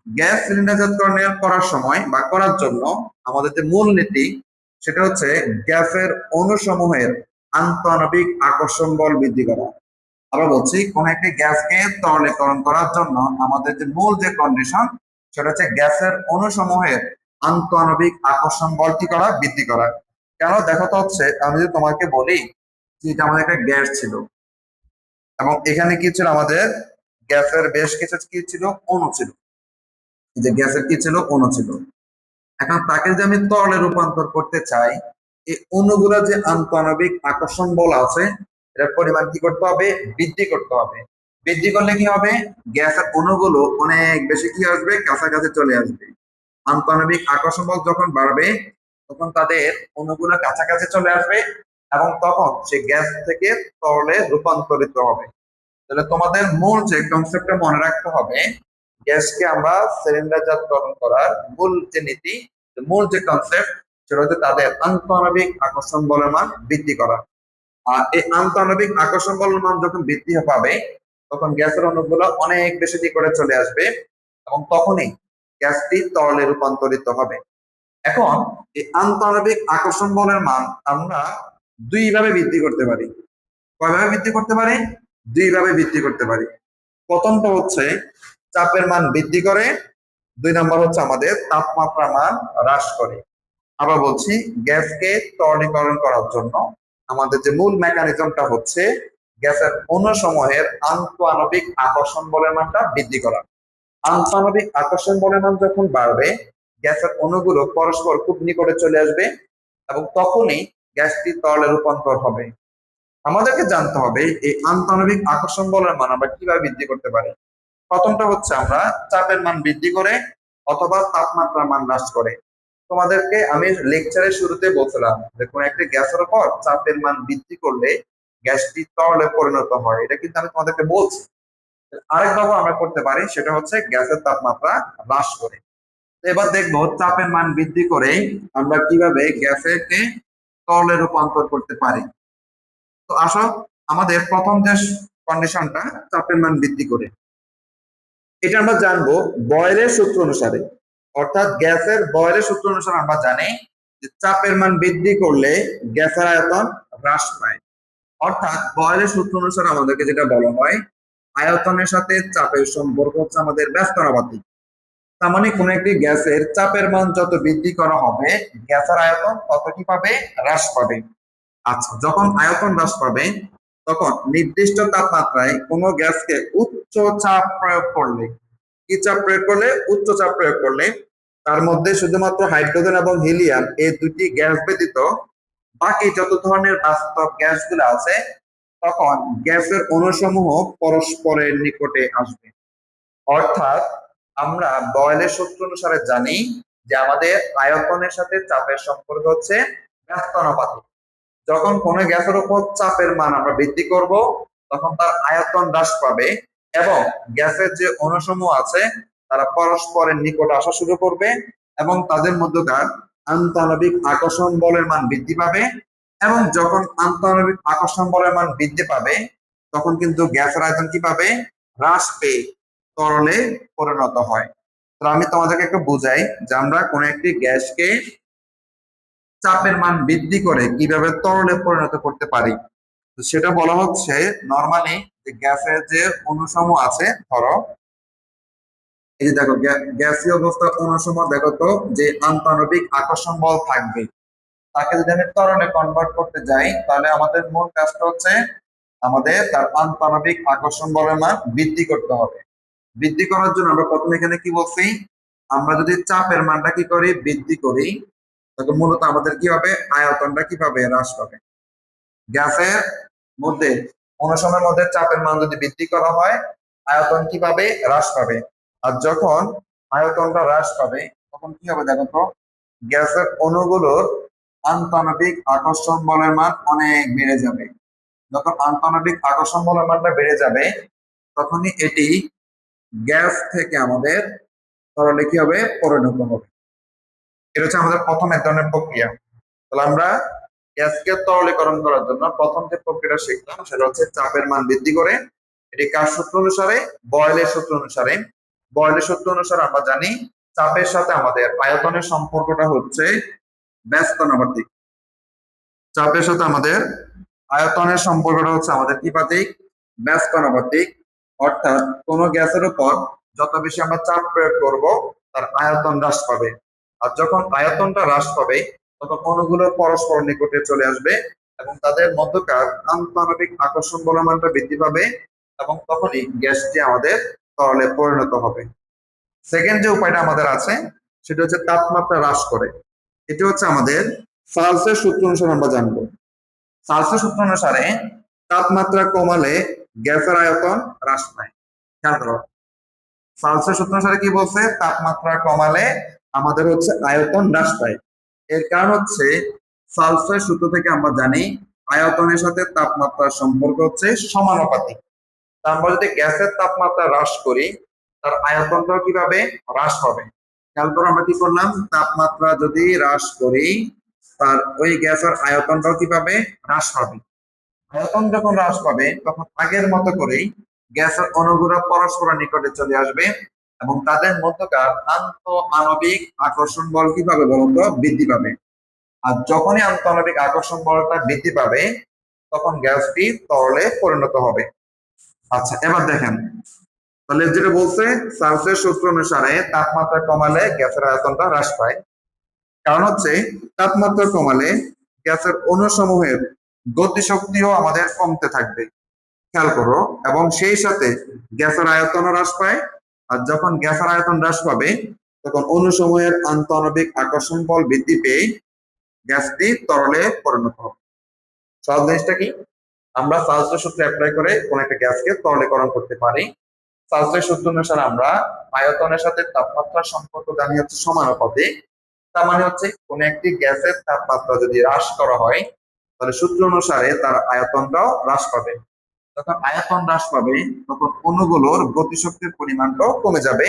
গ্যাস সিলিন্ডার জাতকরণের করার সময় বা করার জন্য আমাদের যে মূল নীতি সেটা হচ্ছে গ্যাসের অণুসমূহের আন্তঃআণবিক আকর্ষণ বল বৃদ্ধি করা। আবার বলছি, কোন একটি গ্যাসকে তরলীকরণ করার জন্য আমাদের যে মূল যে কন্ডিশন সেটা হচ্ছে গ্যাসের অণুসমূহের আন্তঃআণবিক আকর্ষণ বল কি করা? বৃদ্ধি করা। কেন? দেখো তো হচ্ছে আমি যদি তোমাকে বলি যে এটা আমাদের একটা গ্যাস ছিল এবং এখানে কি ছিল? আমাদের গ্যাসের বেশ কিছু কি ছিল? অণু ছিল। যে গ্যাসের কি ছিল? অণু ছিল। এখন তাকে যদি আমি তরলে রূপান্তর করতে চাই, এই অণুগুলা যে আন্তঃআণবিক আকর্ষণ বল আছে এটার পরিমাণ কি করতে হবে? বৃদ্ধি করতে হবে। বৃদ্ধি করলে কি হবে? গ্যাসের অণুগুলো অনেক বেশি কি আসবে? কাছাকাছি চলে আসবে। আন্তঃআণবিক আকর্ষণ বল যখন বাড়বে তখন তাদের অণুগুলো কাছাকাছি চলে আসবে এবং তখন সে গ্যাস থেকে তরলে রূপান্তরিত হবে। তাহলে তোমাদের মূল যে কনসেপ্টটা মনে রাখতে হবে, গ্যাসকে আমরা সিলিন্ডারজাতকরণ করার মূল যে নীতি, মূল যে কনসেপ্ট সেটা হচ্ছে তাদের আন্তঃআণবিক আকর্ষণ বলের মান বৃদ্ধি করা। আর এই আন্তঃআণবিক আকর্ষণ বলের মান যখন বৃদ্ধি পাবে তখন গ্যাসের অণুগুলো অনেক বেশি দিক করে চলে আসবে এবং তখনই গ্যাসটি তরলে রূপান্তরিত হবে। এখন এই আন্তঃআণবিক আকর্ষণ বলের মান আমরা দুই ভাবে বৃদ্ধি করতে পারি। কয়ভাবে বৃদ্ধি করতে পারি? দুই ভাবে বৃদ্ধি করতে পারি। প্রথমটা হচ্ছে চাপের মান বৃদ্ধি করে, দুই নম্বর হচ্ছে আমাদের তাপমাত্রা মান হ্রাস করে। আবার বলছি, গ্যাসকে তরলীকরণ করার জন্য আমাদের যে মূল মেকানিজমটা হচ্ছে গ্যাসের অণুসমূহের আন্তঃআণবিক আকর্ষণ বলের মানটা বৃদ্ধি করা। আন্তঃআণবিক আকর্ষণ বলের মান যখন বাড়বে গ্যাসের অণুগুলো পরস্পর খুব নিকটে চলে আসবে এবং তখনই গ্যাসটি তরলে রূপান্তর হবে। আমাদেরকে জানতে হবে এই আন্তঃআণবিক আকর্ষণ বলের মান আমরা কিভাবে বৃদ্ধি করতে পারি। প্রথমটা হচ্ছে আমরা চাপের মান বৃদ্ধি করে অথবা তাপমাত্রার মান হ্রাস করে। তোমাদেরকে আমি লেকচারের শুরুতে বলছিলাম যে কোন একটা গ্যাসের উপর চাপের মান বৃদ্ধি করলে গ্যাসটি তরলে পরিণত হয়, এটা কিন্তু আমি তোমাদেরকে বলছি। আরেকভাবে আমরা করতে পারি, সেটা হচ্ছে গ্যাসের তাপমাত্রা হ্রাস করে। এবার দেখবো চাপের মান বৃদ্ধি করে আমরা কিভাবে গ্যাসকে তরলে রূপান্তর করতে পারি। তো আসো আমাদের প্রথম যে কন্ডিশনটা চাপের মান বৃদ্ধি করে, এটা আমরা জানবো বয়েলের সূত্র অনুসারে। অর্থাৎ গ্যাসের বয়েলের সূত্র অনুসারে আমরা জানি যে চাপের মান বৃদ্ধি করলে গ্যাসের আয়তন হ্রাস পায়। অর্থাৎ বয়েলের সূত্র অনুসারে আমাদেরকে যেটা বলা হয়, আয়তনের সাথে চাপের সম্পর্ক হচ্ছে আমাদের ব্যস্তানুপাতিক। তার মানে কোন একটি গ্যাসের চাপের মান যত বৃদ্ধি করা হবে গ্যাসের আয়তন তত কি পাবে? হ্রাস পাবে। আচ্ছা, যখন আয়তন হ্রাস পাবে তখন নির্দিষ্ট তাপমাত্রায় কোনো গ্যাসকে উচ্চ চাপ প্রয়োগ করলে, কি চাপ প্রয়োগ করলে? উচ্চ চাপ প্রয়োগ করলে তার মধ্যে শুধুমাত্র হাইড্রোজেন এবং হিলিয়াম এই দুটি গ্যাস ব্যতীত বাকি যত ধরনের বাস্তব গ্যাসগুলো আছে তখন গ্যাসের অণুসমূহ পরস্পরের নিকটে আসবে। অর্থাৎ আমরা বয়েলের সূত্র অনুসারে জানি যে আমাদের আয়তনের সাথে চাপের সম্পর্ক হচ্ছে ব্যস্তানুপাতিক। যখন কোনো গ্যাসের উপর চাপের মান আমরা বৃদ্ধি করব তখন তার আয়তন হ্রাস পাবে এবং গ্যাসের যে অণুসমূহ আছে তারা পরস্পরের নিকট আসা শুরু করবে এবং তাদের মধ্যকার আন্তঃআণবিক আকর্ষণ বলের মান বৃদ্ধি পাবে। এবং যখন আন্তঃআণবিক আকর্ষণ বলের মান বৃদ্ধি পাবে তখন কিন্তু গ্যাসের আয়তন কি পাবে? হ্রাস পেয়ে তরলে পরিণত হয়। তো আমি তোমাদেরকে একটু বুঝাই যে আমরা কোন একটি গ্যাসকে চাপের মান বৃদ্ধি করে কিভাবে তরলে পরিণত করতে পারি। তো সেটা বলা হচ্ছে নরমালি যে গ্যাসের যে অণুসমূহ আছে, ধরো এই যে দেখো গ্যাসীয় অবস্থার অণুসমূহ, দেখো তো যে আন্তঃআণবিক আকর্ষণ বল থাকবে তাকে যদি আমি ত্বরণে কনভার্ট করতে যাই তাহলে আমাদের মূল কাজটা হচ্ছে আমাদের তার আন্তঃআণবিক আকর্ষণ বলের মান বৃদ্ধি করতে হবে। বৃদ্ধি করার জন্য আমরা প্রথমে এখানে কি বলছি, আমরা যদি চাপের মানটা কি করি বৃদ্ধি করি তখন মূলত আমাদের কি হবে, আয়তনটা কি পাবে, হ্রাস পাবে। গ্যাসের মধ্যে কোন সময়ের মধ্যে চাপের মান যদি বৃদ্ধি করা হয় আয়তন কি পাবে, হ্রাস পাবে। আর যখন আয়তনটা হ্রাস পাবে তখন কি হবে দেখো তো, গ্যাসের অণুগুলোর আন্তঃআণবিক আকর্ষণ বলের মান অনেক বেড়ে যাবে। যখন আন্তঃআণবিক আকর্ষণ বলের মানটা বেড়ে যাবে তখনই এটি গ্যাস থেকে আমাদের তরলে কি হবে, পরিণত হবে। এটা হচ্ছে আমাদের প্রথম এক ধরনের প্রক্রিয়া। তাহলে আমরা গ্যাসকে তরলীকরণ করার জন্য প্রথম যে প্রক্রিয়াটা শিখলাম সেটা হচ্ছে চাপের মান বৃদ্ধি করে। এটি কার সূত্র অনুসারে? বয়েলের সূত্র অনুসারে। বয়েলের সূত্র অনুসারে আমরা জানি চাপের সাথে আমাদের আয়তনের সম্পর্কটা হচ্ছে ব্যস্তানুপাতিক। চাপের সাথে আমাদের আয়তনের সম্পর্কটা হচ্ছে আমাদের কি পাতিক, ব্যস্তানুপাতিক। অর্থাৎ কোন গ্যাসের উপর যত বেশি আমরা চাপ প্রয়োগ করব তার আয়তন হ্রাস পাবে। আর যখন আয়তনটা হ্রাস পাবে তখন অণুগুলো পরস্পর নিকটে চলে আসবে এবং তাদের মধ্যকার আন্তঃআণবিক আকর্ষণ বলের মানটা বৃদ্ধি পাবে এবং তখনই গ্যাসটি আমাদের তরলে পরিণত হবে। সেকেন্ড যে উপায়টা আমাদের আছে সেটা হচ্ছে তাপমাত্রা হ্রাস করে। এটি হচ্ছে আমাদের চার্লসের সূত্র অনুসারে আমরা জানবো। চার্লসের সূত্র অনুসারে তাপমাত্রা কমালে গ্যাসের আয়তন হ্রাস পায়। খেয়াল করো, চার্লসের সূত্র অনুসারে কি বলছে, তাপমাত্রা কমালে আমাদের হচ্ছে আয়তন হ্রাস পায়। এর কারণ হচ্ছে চার্লসের সূত্র থেকে আমরা জানি আয়তনের সাথে তাপমাত্রার সম্পর্ক হচ্ছে সমানুপাতিক। আমরা যদি গ্যাসের তাপমাত্রা হ্রাস করি তার আয়তনটাও কিভাবে হ্রাস পাবে। খেয়াল করে আমরা কি করলাম, তাপমাত্রা যদি হ্রাস করি তার ওই গ্যাসের আয়তনটাও কিভাবে হ্রাস পাবে। আয়তন যখন হ্রাস পাবে তখন আগের মতো করেই গ্যাসের অণুগুলো পরস্পর নিকটে চলে আসবে এবং তাদের মধ্যকার আন্তঃআণবিক আকর্ষণ বল কিভাবে বলতো, বৃদ্ধি পাবে। আর যখনই আন্তঃআণবিক আকর্ষণ বলটা বৃদ্ধি পাবে তখন গ্যাসটি তরলে পরিণত হবে। আচ্ছা এবার দেখেন, তাহলে যেটা বলছে চার্লসের সূত্র অনুসারে তাপমাত্রা কমালে গ্যাসের আয়তনটা হ্রাস পায়। কারণ হচ্ছে তাপমাত্রা কমালে গ্যাসের অণুসমূহের গতিশক্তিও আমাদের কমতে থাকবে। খেয়াল করো, এবং সেই সাথে গ্যাসের আয়তন হ্রাস পায়। আর যখন গ্যাসের আয়তন হ্রাস পাবে তখন অণুসমূহের আন্তঃআণবিক আকর্ষণ বল বৃদ্ধি পেয়ে গ্যাসটি তরলে পরিণত হবে। সহজ জিনিসটা কি, আমরা চার্লসের সূত্র অ্যাপ্লাই করে কোন একটা গ্যাসকে তরলীকরণ করতে পারি। চার্লসের সূত্র অনুসারে আমরা আয়তনের সাথে তাপমাত্রার সম্পর্ক জানি হচ্ছে সমানুপাতিক। তার মানে হচ্ছে কোন একটি গ্যাসের তাপমাত্রা যদি হ্রাস করা হয় তাহলে সূত্র অনুসারে তার আয়তনটাও হ্রাস পাবে। যখন আয়তন হ্রাস পাবে তখন অণুগুলোর গতিশক্তির পরিমাণটাও কমে যাবে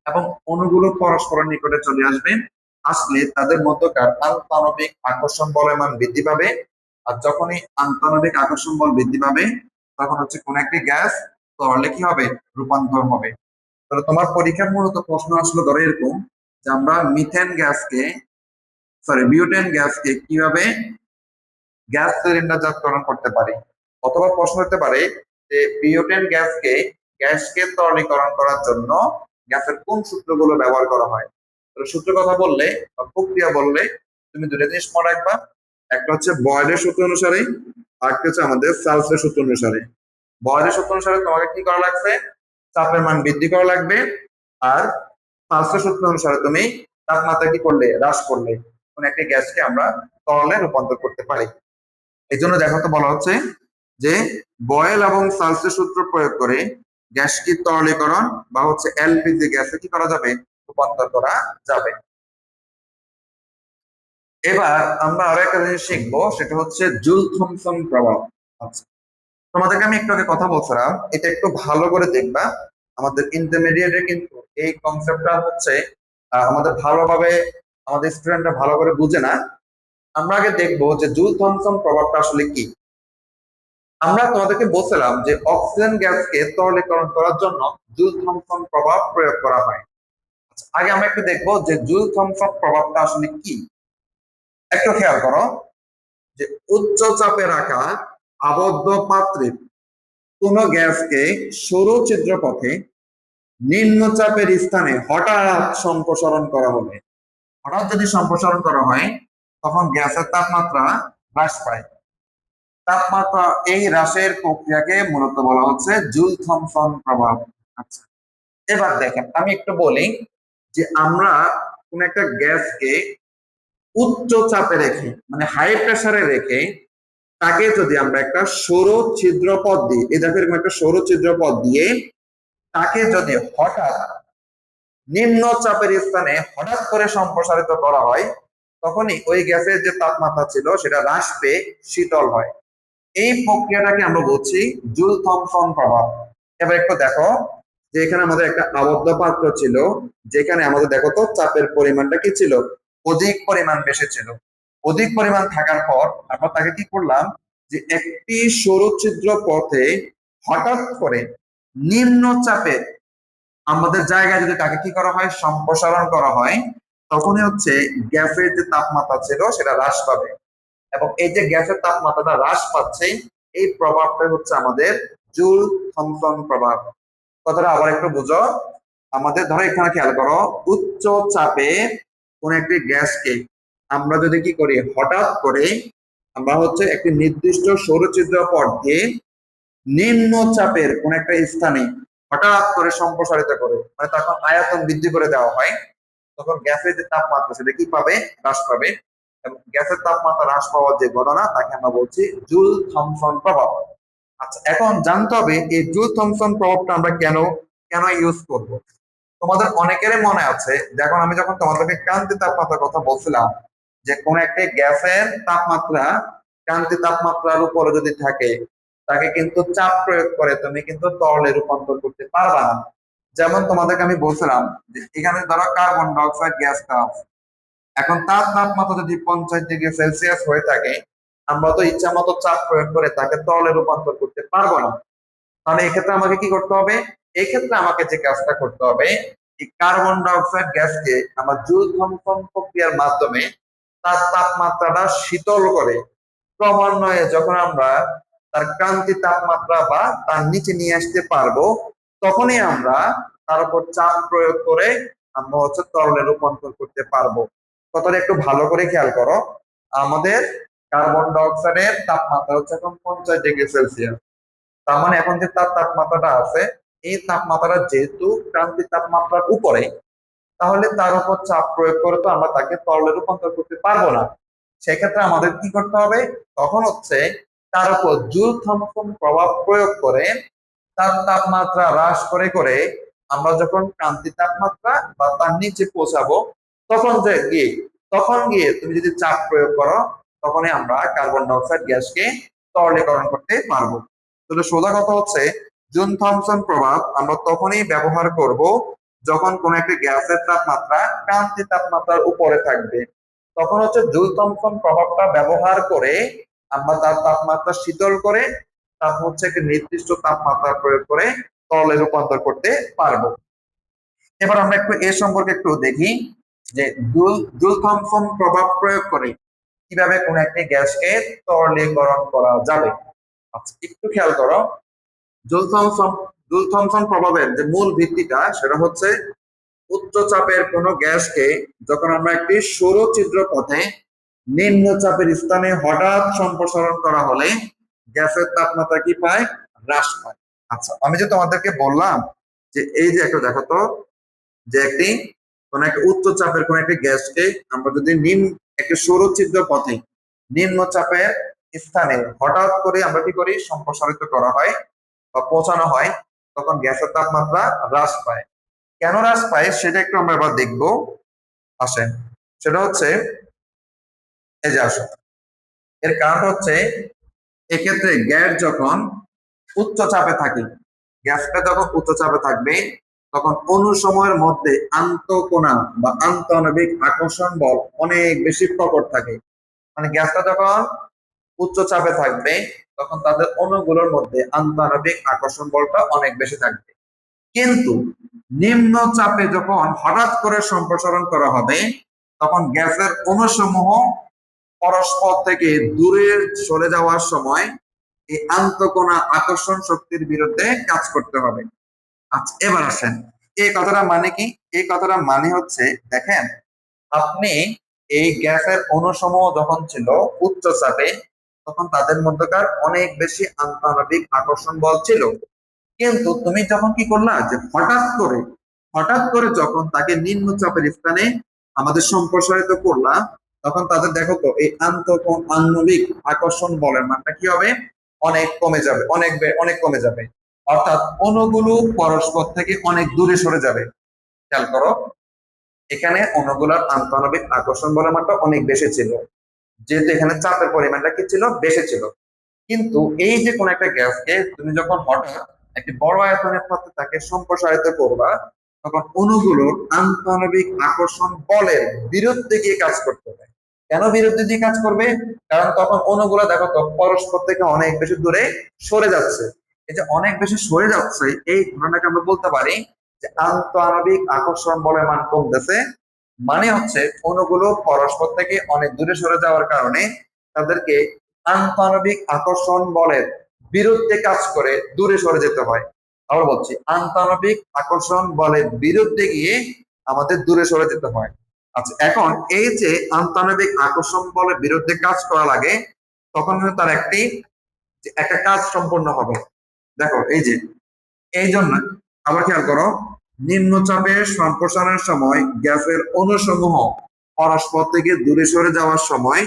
এবং অণুগুলো পরস্পর নিকটে চলে আসবে। আসলে তাদের মধ্যকার আন্তঃআণবিক আকর্ষণ বলের মান বৃদ্ধি পাবে। আর যখনই আন্তঃআণবিক আকর্ষণ বল বৃদ্ধি পাবে তখন হচ্ছে কোন একটি গ্যাস তরলে কি হবে, রূপান্তর হবে। তাহলে তোমার পরীক্ষার মূলত প্রশ্ন আসলো ধরো এরকম যে আমরা মিথেন গ্যাসকে বিউটেন গ্যাসকে কিভাবে গ্যাস সিলিন্ডারজাতকরণ করতে পারি। অথবা প্রশ্ন হতে পারে যে বিউটেন গ্যাসকে তরলীকরণ করার জন্য গ্যাসের কোন সূত্রগুলো ব্যবহার করা হয়। সূত্র কথা বললে বা প্রক্রিয়া বললে তুমি দুটো জিনিস মনে রাখবা, একটা হচ্ছে বয়েলের সূত্র অনুসারে আর একটা হচ্ছে আমাদের চার্লসের সূত্র অনুসারে। বয়েলের সূত্র অনুসারে তোমাকে কি করা লাগবে, চাপের মান বৃদ্ধি করা লাগবে। আর চার্লসের সূত্র অনুসারে তুমি তাপমাত্রা কি করলে হ্রাস করলে কোন একটি গ্যাসকে আমরা তরলে রূপান্তর করতে পারি। এই জন্য দেখো তো বলা হচ্ছে যে বয়েল এবং সালসের সূত্র প্রয়োগ করে গ্যাস কি তরলীকরণ বা হচ্ছে এলপিজি গ্যাসে কি করা যাবে, রূপান্তর করা যাবে। এবার আমরা আরো একটা জিনিস শিখবো, সেটা হচ্ছে জুল থমসন প্রভাব। আচ্ছা, তোমাদেরকে আমি একটু আগে কথা বলছিলাম, এটা একটু ভালো করে দেখবা। আমাদের ইন্টারমিডিয়েটে কিন্তু এই কনসেপ্টটা হচ্ছে আমাদের ভালোভাবে আমাদের স্টুডেন্টরা ভালো করে বুঝে না। আমরা আগে দেখবো যে জুল থমসন প্রভাবটা আসলে কি। আমরা তোমাদেরকে বলছিলাম যে অক্সিজেন গ্যাসকে তরলীকরণ করার জন্য জুল থমসন প্রভাব প্রয়োগ করা হয়। আচ্ছা, আগে আমরা একটু দেখবো যে জুল থমসন প্রভাবটা আসলে কি। একটু খেয়াল করো যে উচ্চ চাপে রাখা আবদ্ধ পাত্রে কোন গ্যাসকে সরু ছিদ্রপথে নিম্ন চাপের স্থানে হঠাৎ সম্প্রসারণ করা হবে। হঠাৎ যদি সম্প্রসারণ করা হয় তখন গ্যাসের তাপমাত্রা হ্রাস পায়। তাপমাত্রা এই হ্রাসের প্রক্রিয়াকে মূলত বলা হচ্ছে জুল থমসন প্রভাব। আচ্ছা, এবার দেখেন আমি একটু বলি যে আমরা কোন একটা গ্যাসকে উচ্চ চাপে রেখে মানে হাই প্রেসারে রেখে তাকে যদি আমরা একটা সৌর ছিদ্র পথ দিই, এই দেখো এরকম একটা সৌর ছিদ্র পথ দিয়ে তাকে যদি হঠাৎ নিম্ন চাপের স্থানে হঠাৎ করে সম্প্রসারিত করা হয়, তখনই ওই গ্যাসের যে তাপমাত্রা ছিল সেটা হ্রাস পেয়ে শীতল হয়। এই প্রক্রিয়াটাকে আমরা বলছি জুল থমসন প্রভাব। এবার একটু দেখো যে এখানে আমাদের একটা আবদ্ধ পাত্র ছিল, যেখানে আমাদের দেখো তো চাপের পরিমাণটা কি ছিল, অধিক পরিমাণ বেশি ছিল। অধিক পরিমাণ থাকার পর আমরা তাকে কি করলাম যে একটি সৌরছিদ্র পথে হঠাৎ করে নিম্ন চাপে আমাদের জায়গায় যদি তাকে কি করা হয়, সম্প্রসারণ করা হয়, তখনই হচ্ছে গ্যাসের যে তাপমাত্রা ছিল সেটা হ্রাস পাবে। এবং এই যে গ্যাসের তাপমাত্রাটা হ্রাস পাচ্ছে, এই প্রভাবটা হচ্ছে আমাদের জুল থমসন প্রভাব। কথাটা আবার একটু বুঝো। আমাদের ধরো এখানে খেয়াল করো, উচ্চ চাপে কোন একটি গ্যাসকে আমরা যদি কি করি, হঠাৎ করে আমরা হচ্ছে একটি নির্দিষ্ট সৌরছিদ্র পথ দিয়ে নিম্ন চাপের কোন একটা স্থানে হঠাৎ করে সম্প্রসারিত করে মানে তখন আয়তন বৃদ্ধি করে দেওয়া হয়, তখন গ্যাসের যে তাপমাত্রা সেটা কি পাবে, হ্রাস পাবে। এবং গ্যাসের তাপমাত্রা হ্রাস পাওয়ার যে ঘটনা তাকে আমরা বলছি জুল থমসন প্রভাব। আচ্ছা, এখন জানতে হবে এই জুল থমসন প্রভাবটা আমরা কেন কেন ইউজ করব। তোমাদের অনেকেরই মনে আছে যখন আমি তোমাদেরকে ক্রান্তি তাপমাত্রার কথা বলছিলাম, যে কোন একটা গ্যাসের তাপমাত্রা ক্রান্তি তাপমাত্রার উপরে যদি থাকে তাকে কিন্তু চাপ প্রয়োগ করে তুমি কিন্তু তরলে রূপান্তর করতে পারবা না। যেমন তোমাদেরকে আমি বলছিলাম যে এখানে ধরো কার্বন ডাইঅক্সাইড গ্যাসটা আছে, এখন তার তাপমাত্রা যদি 50 ডিগ্রি সেলসিয়াস হয়ে থাকে, আমরা তো ইচ্ছা মতো চাপ প্রয়োগ করে তাকে তরলে রূপান্তর করতে পারবো না। তাহলে এক্ষেত্রে আমাকে কি করতে হবে, এক্ষেত্রে আমাকে যে কাজটা করতে হবে, এই কার্বন ডাইঅক্সাইড গ্যাসকে আমরা জুল থমসন প্রক্রিয়ার মাধ্যমে তার তাপমাত্রাটা শীতল করে ক্রমান্বয়ে যখন আমরা তার ক্রান্তি তাপমাত্রা বা তার নিচে নিয়ে আসতে পারবো, তখনই আমরা তার উপর চাপ প্রয়োগ করে আমরা হচ্ছে তরলে রূপান্তর করতে পারবো। কথাটা একটু ভালো করে খেয়াল করো। আমাদের কার্বন ডাইঅক্সাইডের তাপমাত্রা হচ্ছে এখন 50 ডিগ্রি সেলসিয়াস। তার মানে এখন যে তার তাপমাত্রাটা আছে, এই তাপমাত্রাটা যেহেতু ক্রান্তি তাপমাত্রার উপরে, তাহলে তার উপর চাপ প্রয়োগ করে তো আমরা তাকে তরলে রূপান্তর করতে পারবো না। সেক্ষেত্রে আমাদের কি করতে হবে, তখন হচ্ছে তার উপর জুল থমসন প্রভাব প্রয়োগ করে তার তাপমাত্রা হ্রাস করে করে আমরা যখন ক্রান্তি তাপমাত্রা বা তার নিচে পৌঁছাবো, তখন যে গিয়ে তখন গিয়ে তুমি যদি চাপ প্রয়োগ করো, তখনই আমরা কার্বন ডাইঅক্সাইড গ্যাসকে তরলীকরণ করতে পারবো। তাহলে সোজা কথা হচ্ছে জুল থমসন প্রভাব আমরা তখনই ব্যবহার করব যখন কোন একটা গ্যাসের তাপমাত্রা ক্রান্তি তাপমাত্রার উপরে থাকবে। তখন হচ্ছে জুল থমসন প্রভাবটা ব্যবহার করে আমরা তার তাপমাত্রা শীতল করে তারপর হচ্ছে একটা নির্দিষ্ট তাপমাত্রা প্রয়োগ করে তরলে রূপান্তর করতে পারবো। এবার আমরা একটু এ সম্পর্কে একটু দেখি যে জুল থমসন প্রভাব প্রয়োগ করে কিভাবে কোন একটি গ্যাসকে তরলীকরণ করা যাবে। আচ্ছা, একটু খেয়াল করো, জুল থমসন জুল থমসন প্রভাবের যে মূল ভিত্তিটা সেটা হচ্ছে উচ্চ চাপের কোনো গ্যাসকে যখন আমরা একটি সৌর ছিদ্র পথে নিম্ন চাপের স্থানে হঠাৎ সম্প্রসারণ করা হলে গ্যাসের তাপমাত্রা কি পায়, হ্রাস পায়। আচ্ছা, আমি যে তোমাদেরকে বললাম যে এই যে একটা দেখো তো যে একটি কোন একটা উচ্চ চাপের কোন একটা গ্যাসকে আমরা যদি একটা সৌরছিদ্র পথে নিম্ন চাপের স্থানে হঠাৎ করে আমরা কি করি, সম্প্রসারিত করা হয় বা পৌঁছানো হয়, তখন গ্যাসের তাপমাত্রা হ্রাস পায়। কেন হ্রাস পায় সেটা একটু আমরা এবার দেখবো। আসেন, সেটা হচ্ছে এই যে আসো, এর কারণ হচ্ছে এক্ষেত্রে গ্যাস যখন উচ্চ চাপে থাকে, গ্যাসটা যখন উচ্চ চাপে থাকবে তখন অণু সময়ের মধ্যে আন্তঃকণা বা আন্তঃআণবিক আকর্ষণ বল অনেক বেশি প্রকট থাকে। মানে গ্যাসটা যখন উচ্চ চাপে থাকবে তখন তাদের অণুগুলোর মধ্যে আন্তঃআণবিক আকর্ষণ বলটা অনেক বেশি থাকবে। কিন্তু নিম্ন চাপে যখন হঠাৎ করে সম্প্রসারণ করা হবে তখন গ্যাসের অণুসমূহ পরস্পর থেকে দূরে সরে যাওয়ার সময় এই আন্তঃকণা আকর্ষণ শক্তির বিরুদ্ধে কাজ করতে হবে। আচ্ছা, এবার আসেন, এই কথাটা মানে কি? এই কথাটা মানে হচ্ছে, দেখেন, আপনি এই গ্যাসের অণুসমূহ যখন ছিল উচ্চ চাপে তখন তাদের মধ্যকার অনেক বেশি আন্তঃআণবিক আকর্ষণ বল ছিল। কিন্তু তুমি যখন কি করলা, যে হঠাৎ করে যখন তাকে নিম্ন চাপের স্থানে আমাদের সম্প্রসারিত করলাম তখন তাদের দেখো তো এই আণবিক আকর্ষণ বলের মানটা কি হবে, অনেক কমে যাবে, অনেক কমে যাবে। অর্থাৎ অণুগুলো পরস্পর থেকে অনেক দূরে সরে যাবে। খেয়াল করো, এখানে অণুগুলোর আন্তঃআণবিক আকর্ষণ বলের মানটা অনেক বেশি ছিল, যেহেতু এখানে চাপের পরিমাণটা কি ছিল, বেশি ছিল। কিন্তু এই যে কোন একটা গ্যাসকে তুমি যখন হঠাৎ একটি বড় আয়তনের পাত্রে তাকে সম্প্রসারিত করবা তখন অণুগুলোর আন্তঃআণবিক আকর্ষণ বলের বিরুদ্ধে গিয়ে কাজ করতে হবে। কেন বিরুদ্ধে দিয়ে কাজ করবে? কারণ তখন অণুগুলো দেখো তো পরস্পর থেকে অনেক বেশি দূরে সরে যাচ্ছে। এই যে অনেক বেশি সরে যাচ্ছে এই ঘটনাকে আমরা বলতে পারি যে আন্তঃআণবিক আকর্ষণ বলের মান কমতেছে। মানে হচ্ছে অণুগুলো পরস্পর থেকে অনেক দূরে সরে যাওয়ার কারণে তাদেরকে আন্তঃআণবিক আকর্ষণ বলের বিরুদ্ধে কাজ করে দূরে সরে যেতে হয়। আবার বলছি, আন্তঃআণবিক আকর্ষণ বলের বিরুদ্ধে গিয়ে আমাদের দূরে সরে যেতে হয়। আচ্ছা, এখন এই যে আন্তঃআণবিক আকর্ষণ বলের বিরুদ্ধে কাজ করা লাগে তখন তার একটা কাজ সম্পন্ন হবে। দেখো এই যে, এই জন্য আবার খেয়াল করো, নিম্নচাপের সম্প্রসারণের সময় গ্যাসের অণুসমূহ পরস্পর থেকে দূরে সরে যাওয়ার সময়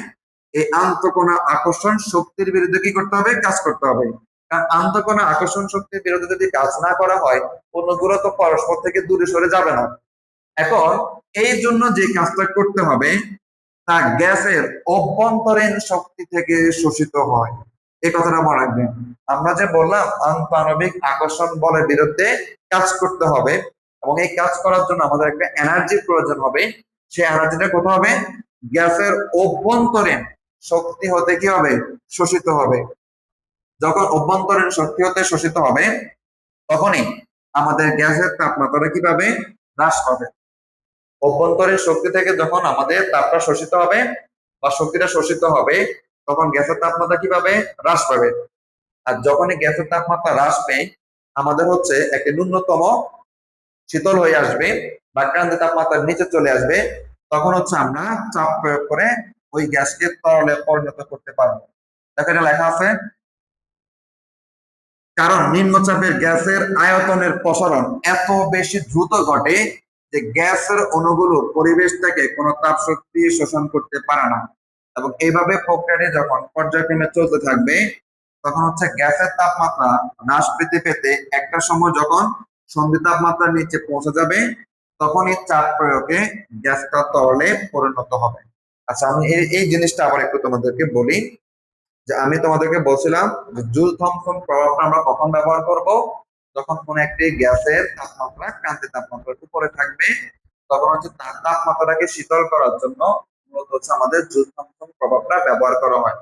এই আন্তঃকণা আকর্ষণ শক্তির বিরুদ্ধে কি করতে হবে, কাজ করতে হবে। কারণ আন্তঃকণা আকর্ষণ শক্তির বিরুদ্ধে যদি কাজ না করা হয় অণুগুলো তো পরস্পর থেকে দূরে সরে যাবে না। এখন এই জন্য যে কাজটা করতে হবে তা গ্যাসের অভ্যন্তরীণ শক্তি থেকে শোষিত হয়। এই কথাটা মনে রাখবেন। আমরা যে বললাম আন্তঃআণবিক আকর্ষণ বলের বিরুদ্ধে কাজ করতে হবে এবং এই কাজ করার জন্য আমাদের একটা এনার্জির প্রয়োজন হবে। সেই এনার্জিটা কোথায় হবে? গ্যাসের অভ্যন্তরীণ শক্তি হতে কি হবে, শোষিত হবে। যখন অভ্যন্তরীণ শক্তি হতে শোষিত হবে তখনই আমাদের গ্যাসের তাপমাত্রা কি পাবে, হ্রাস পাবে। অভ্যন্তরীণ শক্তি থেকে যখন আমাদের তাপটা শোষিত হবে বা শক্তিটা শোষিত হবে তখন গ্যাসের তাপমাত্রা কি পাবে, হ্রাস পাবে। আর যখনই গ্যাসের তাপমাত্রা হ্রাস পেয়ে আমাদের হচ্ছে একটা ন্যূনতম শীতল হয়ে আসবে বা ক্রান্তীয় তাপমাত্রার নিচে চলে আসবে তখন হচ্ছে আমরা চাপ প্রয়োগ করে ওই গ্যাসকে তরলে পরিণত করতে পারবো। দেখো এটা লেখা আছে, কারণ নিম্নচাপের গ্যাসের আয়তনের প্রসারণ এত বেশি দ্রুত ঘটে যে গ্যাসের অণুগুলো পরিবেশ থেকে কোনো তাপ শক্তি শোষণ করতে পারে না। এবং এইভাবে প্রক্রিয়াটি যখন পর্যায়ক্রমে চলতে থাকবে তখন হচ্ছে গ্যাসের তাপমাত্রা হ্রাস পেতে পেতে একটা সময় যখন সন্ধি তাপমাত্রার নিচে পৌঁছে যাবে তখনই চাপ প্রয়োগে গ্যাসটা তরলে পরিণত হবে। আচ্ছা, আমি এই জিনিসটা আবার একটু তোমাদেরকে বলি যে আমি তোমাদেরকে বলছিলাম যে জুল থমসন প্রভাবটা আমরা কখন ব্যবহার করব, যখন কোন একটি গ্যাসের তাপমাত্রা ক্রান্তীয় তাপমাত্রার উপরে থাকবে তখন হচ্ছে তার তাপমাত্রাটাকে শীতল করার জন্য মূলত হচ্ছে আমাদের জুল থমসন প্রভাবটা ব্যবহার করা হয়।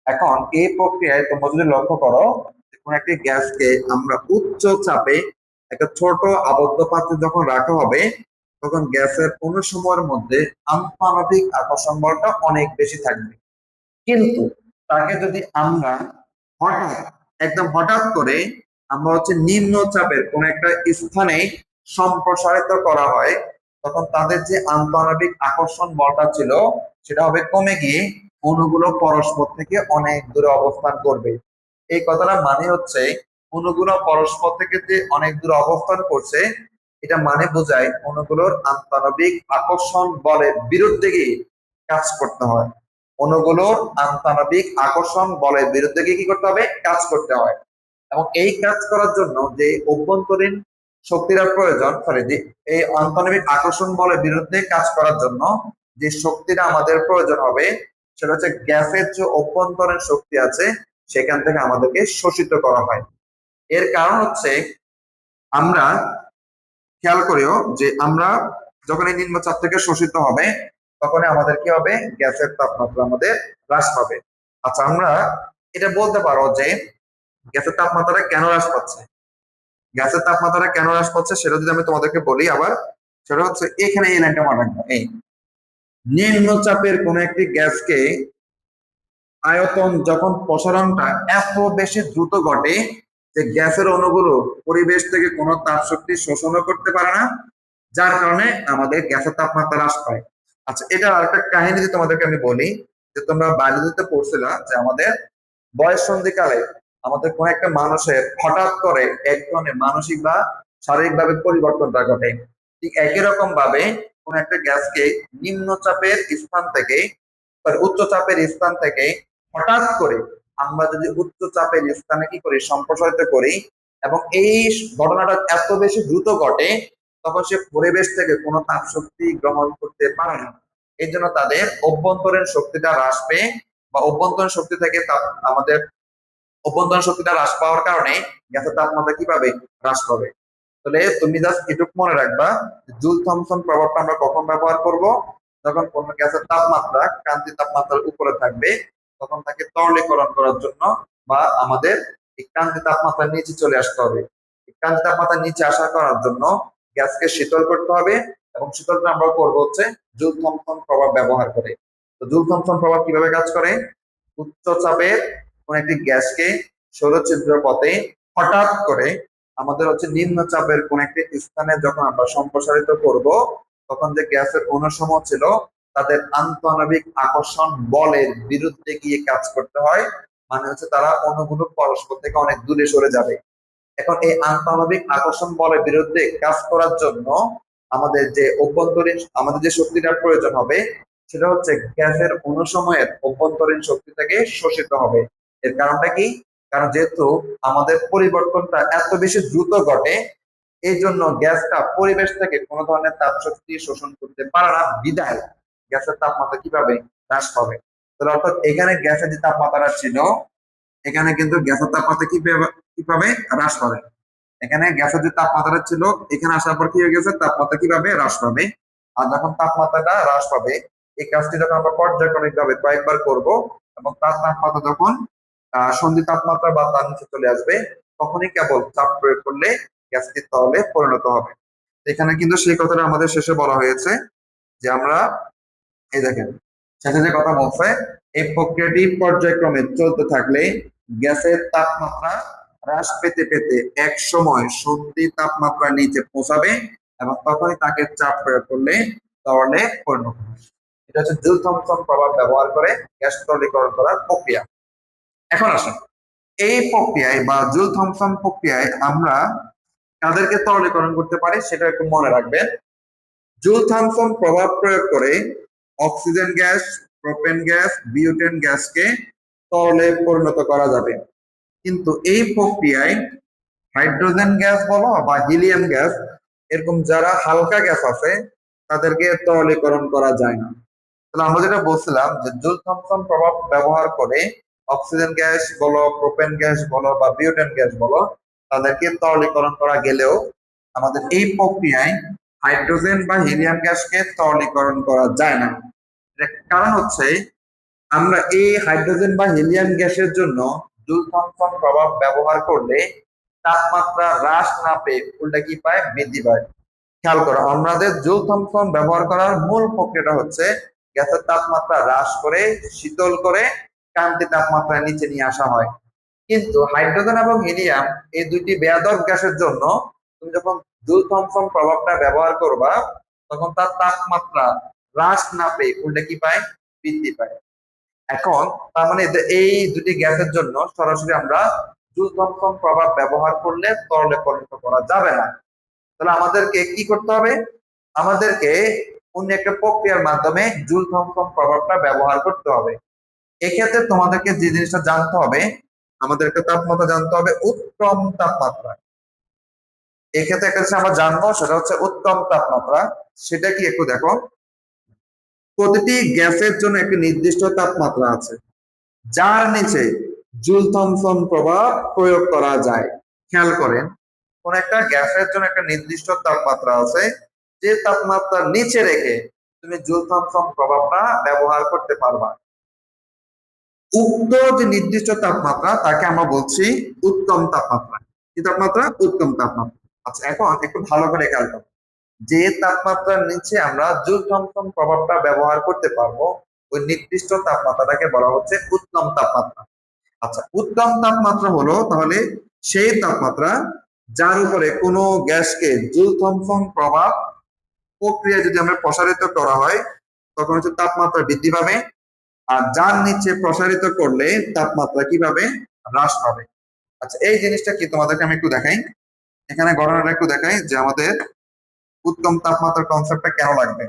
এখন এই প্রক্রিয়ায় তোমরা যদি লক্ষ্য করো কোন একটি গ্যাসকে আমরা উচ্চ চাপে একটা ছোট আবদ্ধ পাত্রে যখন রাখা হবে তখন গ্যাসের কোন সময়ের মধ্যে আন্তঃআণবিক আকর্ষণ বলটা অনেক বেশি থাকবে। কিন্তু তাকে যদি আমরা হঠাৎ করে আমরা হচ্ছে নিম্ন চাপের কোন একটা স্থানে সম্প্রসারিত করা হয় তখন তাদের যে আন্তঃআণবিক আকর্ষণ বলটা ছিল সেটা হবে কমে গিয়ে অণুগুলো পরস্পর থেকে অনেক দূরে অবস্থান করবে। এই কথাটা মানে হচ্ছে অণুগুলো পরস্পর থেকে যে অনেক দূরে অবস্থান করছে এটা মানে বোঝায় অণুগুলোর আন্তঃনবিক আকর্ষণ বলের বিরুদ্ধে গিয়ে কাজ করতে হয়। অণুগুলোর আন্তঃনবিক আকর্ষণ বলের বিরুদ্ধে গিয়ে কি করতে হবে? কাজ করতে হয়। এবং এই কাজ করার জন্য যে অভ্যন্তরীণ শক্তির প্রয়োজন, সরি, যে এই আন্তঃনবিক আকর্ষণ বলের বিরুদ্ধে কাজ করার জন্য যে শক্তিটা আমাদের প্রয়োজন হবে সেটা হচ্ছে গ্যাসের যে অভ্যন্তরীণ শক্তি আছে সেখান থেকে আমাদেরকে শোষিত করা হয়। এর কারণ হচ্ছে আমরা খেয়াল করিও যে আমরা যখন এই নিম্নচাপ থেকে শোষিত হবে তখন আমাদের কি হবে? গ্যাসের তাপমাত্রা আমাদের হ্রাস পাবে। আচ্ছা, আমরা এটা বলতে পারো যে গ্যাসের তাপমাত্রা কেন হ্রাস পাচ্ছে? গ্যাসের তাপমাত্রা কেন হ্রাস পাচ্ছে সেটা যদি আমি তোমাদেরকে বলি আবার, সেটা হচ্ছে এখানে এই লাইনটা মনে রাখবো। এই নিম্নচাপের কোন একটি গ্যাসকে আয়তন যখন প্রসারণটা এত বেশি দ্রুত ঘটে যে গ্যাসের অণুগুলো পরিবেশ থেকে কোনো তাপ শক্তি শোষণও করতে পারে না, যার কারণে আমাদের গ্যাসের তাপমাত্রা হ্রাস পায়। আচ্ছা, এটা আরেকটা কাহিনী যদি তোমাদেরকে আমি বলি, যে তোমরা বায়োলজিতে পড়ছিলা যে আমাদের বয়স সন্ধিকালে আমাদের কোন একটা মানুষের হঠাৎ করে এক ধরনের মানসিক বা শারীরিক ভাবে পরিবর্তনটা ঘটে। ঠিক একই রকম ভাবে কোন একটা গ্যাসকে নিম্নচাপের স্থান থেকে উচ্চ চাপের স্থান থেকে হঠাৎ করে আমরা যদি উচ্চ চাপের স্থানে কি করি? সম্প্রসারিত করি, এবং এই ঘটনাটা এত বেশি দ্রুত ঘটে তখন সে পরিবেশ থেকে কোনো তাপ শক্তি গ্রহণ করতে পারে না। এই জন্য তাদের অভ্যন্তরীণ শক্তিটা হ্রাস পেয়ে বা অভ্যন্তরীণ শক্তি থেকে আমাদের অভ্যন্তরীণ শক্তিটা হ্রাস পাওয়ার কারণে গ্যাসের তাপমাত্রা কিভাবে হ্রাস পাবে। তাহলে তুমি জাস্ট এটুকু মনে রাখবা, জুল থমসন প্রভাবটা আমরা কখন ব্যবহার করব? যখন কোন গ্যাসের তাপমাত্রা ক্রান্তিক তাপমাত্রার উপরে থাকবে তখন তাকে তরলীকরণ করার জন্য বা আমাদের এই ক্রান্তিক তাপমাত্রার নিচে চলে আসতে হবে। ক্রান্তিক তাপমাত্রার নিচে আসা করার জন্য গ্যাসকে শীতল করতে হবে, এবং শীতলটা আমরা করব হচ্ছে জুল থমসন প্রভাব ব্যবহার করে। তো জুল থমসন প্রভাব কিভাবে কাজ করে? উচ্চ চাপের কোন একটি গ্যাসকে সৌরছিদ্র পথে হঠাৎ করে আমাদের হচ্ছে নিম্নচাপের কোন একটি স্থানে যখন আমরা সম্প্রসারিত করব তখন যে গ্যাসের অণুসমূহ ছিল তাদের আন্তঃনবিক আকর্ষণ বলের বিরুদ্ধে গিয়ে কাজ করতে হয়। মানে হচ্ছে তারা অণুগুলো পরস্পর থেকে অনেক দূরে সরে যাবে। এখন এই আন্তঃনবিক আকর্ষণ বলের বিরুদ্ধে কাজ করার জন্য আমাদের যে অভ্যন্তরীণ আমাদের যে শক্তিটার প্রয়োজন হবে সেটা হচ্ছে গ্যাসের অণুসমূহের অভ্যন্তরীণ শক্তি থেকে শোষিত হবে। এর কারণটা কি? কারণ যেহেতু আমাদের পরিবর্তনটা এত বেশি দ্রুত ঘটে এই জন্য গ্যাসটা পরিবেশ থেকে কোনো ধরনের তাপ শক্তি শোষণ করতে পারে না, বিদায় গ্যাসের তাপমাত্রা কিভাবে হ্রাস পাবে। তাহলে অর্থাৎ এখানে গ্যাসের যে তাপমাত্রা ছিল এখানে কিন্তু গ্যাসের তাপমাত্রা কিভাবে হ্রাস পাবে। এখানে গ্যাসের যে তাপমাত্রা ছিল এখানে আসার পর কি হয়ে গেছে? তাপমাত্রা কিভাবে হ্রাস পাবে। আর যখন তাপমাত্রাটা হ্রাস পাবে এই কাজটি যখন আমরা পর্যায়ক্রমিক ভাবে কয়েকবার করব এবং তার তাপমাত্রা যখন সন্ধি তাপমাত্রা বা তার নিচে চলে আসবে তখনই কেবল চাপ প্রয়োগ করলে গ্যাসটি তরলে পরিণত হবে। এখানে কিন্তু সেই কথাটা আমাদের শেষে বলা হয়েছে যে আমরা এই দেখেন শেষে যে কথা বলছে, এই প্রক্রিয়াটি পর্যায়ক্রমে চলতে থাকলে গ্যাসের তাপমাত্রা হ্রাস পেতে পেতে এক সময় সন্ধি তাপমাত্রার নিচে পৌঁছাবে এবং তখনই তাকে চাপ প্রয়োগ করলে তরলে পরিণত হবে। এটা হচ্ছে জুল থমসন প্রভাব ব্যবহার করে গ্যাস তরলীকরণ করার প্রক্রিয়া। এখন আসুন এই প্রক্রিয়ায় বা জুল থমসন প্রক্রিয়ায় আমরা কাদেরকে তরলীকরণ করতে পারি সেটা একটু মনে রাখবেন। জুল থমসন প্রভাব প্রয়োগ করে oxygen gas, propane gas, butane গ্যাসকে তরলে পরিণত করা যাবে। কিন্তু এই প্রক্রিয়ায় হাইড্রোজেন গ্যাস বলো বা হিলিয়াম গ্যাস এরকম যারা হালকা গ্যাস আছে তাদেরকে তরলীকরণ করা যায় না। তাহলে আমরা যেটা বলছিলাম যে জুল থমসন প্রভাব ব্যবহার করে অক্সিজেন গ্যাস বলো, প্রোপেন গ্যাস বলো বা বিউটেন গ্যাস বলো তাদেরকে তরলীকরণ করা গেলেও আমাদের এই প্রক্রিয়ায় হাইড্রোজেন বা হিলিয়াম গ্যাসকে তরলীকরণ করা যায় না। কারণ হচ্ছে আমরা এই হাইড্রোজেন বা হিলিয়াম গ্যাসের জন্য জুল থমসন প্রভাব ব্যবহার করলে তাপমাত্রা হ্রাস না পেয়ে উল্টা কি পায়? বৃদ্ধি পায়। খেয়াল করো, আমাদের জুল থমসন ব্যবহার করার মূল প্রক্রিয়াটা হচ্ছে গ্যাসের তাপমাত্রা হ্রাস করে শীতল করে ক্রান্তিক তাপমাত্রার নিচে নিয়ে আসা হয়। কিন্তু হাইড্রোজেন এবং হিলিয়াম এই দুইটি বেয়াদক গ্যাসের জন্য তুমি যখন জুল থমসন প্রভাবটা ব্যবহার করবা তখন তার তাপমাত্রা হ্রাস না পেয়ে উল্টে কি পায়? বৃদ্ধি পায়। এখন তার মানে এই দুটি গ্যাসের জন্য সরাসরি আমরা জুল থমসন প্রভাব ব্যবহার করলে তরলে পরিণত করা যাবে না। তাহলে আমাদেরকে কি করতে হবে? আমাদেরকে অন্য একটা প্রক্রিয়ার মাধ্যমে জুল থমসন প্রভাবটা ব্যবহার করতে হবে। এক্ষেত্রে তোমাদেরকে যে জিনিসটা জানতে হবে, আমাদেরকে তাপমাত্রা জানতে হবে উৎকম তাপমাত্রা। এক্ষেত্রে একটা জিনিস আমরা জানবো, সেটা হচ্ছে উৎকম তাপমাত্রা। সেটা কি একটু দেখো। প্রতিটি গ্যাসের জন্য একটি নির্দিষ্ট তাপমাত্রা আছে যার নিচে জুল থমসন প্রভাব প্রয়োগ করা যায়। খেয়াল করেন, কোন একটা গ্যাসের জন্য একটা নির্দিষ্ট তাপমাত্রা আছে, যে তাপমাত্রার নিচে রেখে তুমি জুল থমসন প্রভাবটা ব্যবহার করতে পারবা। উক্ত যে নির্দিষ্ট তাপমাত্রা তাকে আমরা বলছি উত্তম তাপমাত্রা। কি তাপমাত্রা? উত্তম তাপমাত্রা। আচ্ছা, এখন একটু ভালো করে খেয়াল করো, যে তাপমাত্রার নিচে আমরা জুল থমসন প্রভাবটা ব্যবহার করতে পারবো, ওই নির্দিষ্ট তাপমাত্রাটাকে বলা হচ্ছে উত্তম তাপমাত্রা। আচ্ছা, উত্তম তাপমাত্রা হলো তাহলে সেই তাপমাত্রা যার উপরে কোনো গ্যাসকে জুল থমসন প্রভাব প্রক্রিয়া যদি আমরা প্রসারিত করা হয়, তখন হচ্ছে তাপমাত্রা বৃদ্ধি পাবে। আর যার নিচে প্রসারিত করলে তাপমাত্রা কিভাবে হ্রাস পাবে। আচ্ছা, এই জিনিসটা কি তোমাদেরকে আমি একটু দেখাই। এখানে ঘটনাটা একটু দেখাই যে আমাদের উত্তম তাপমাত্রার কনসেপ্টটা কেন লাগবে।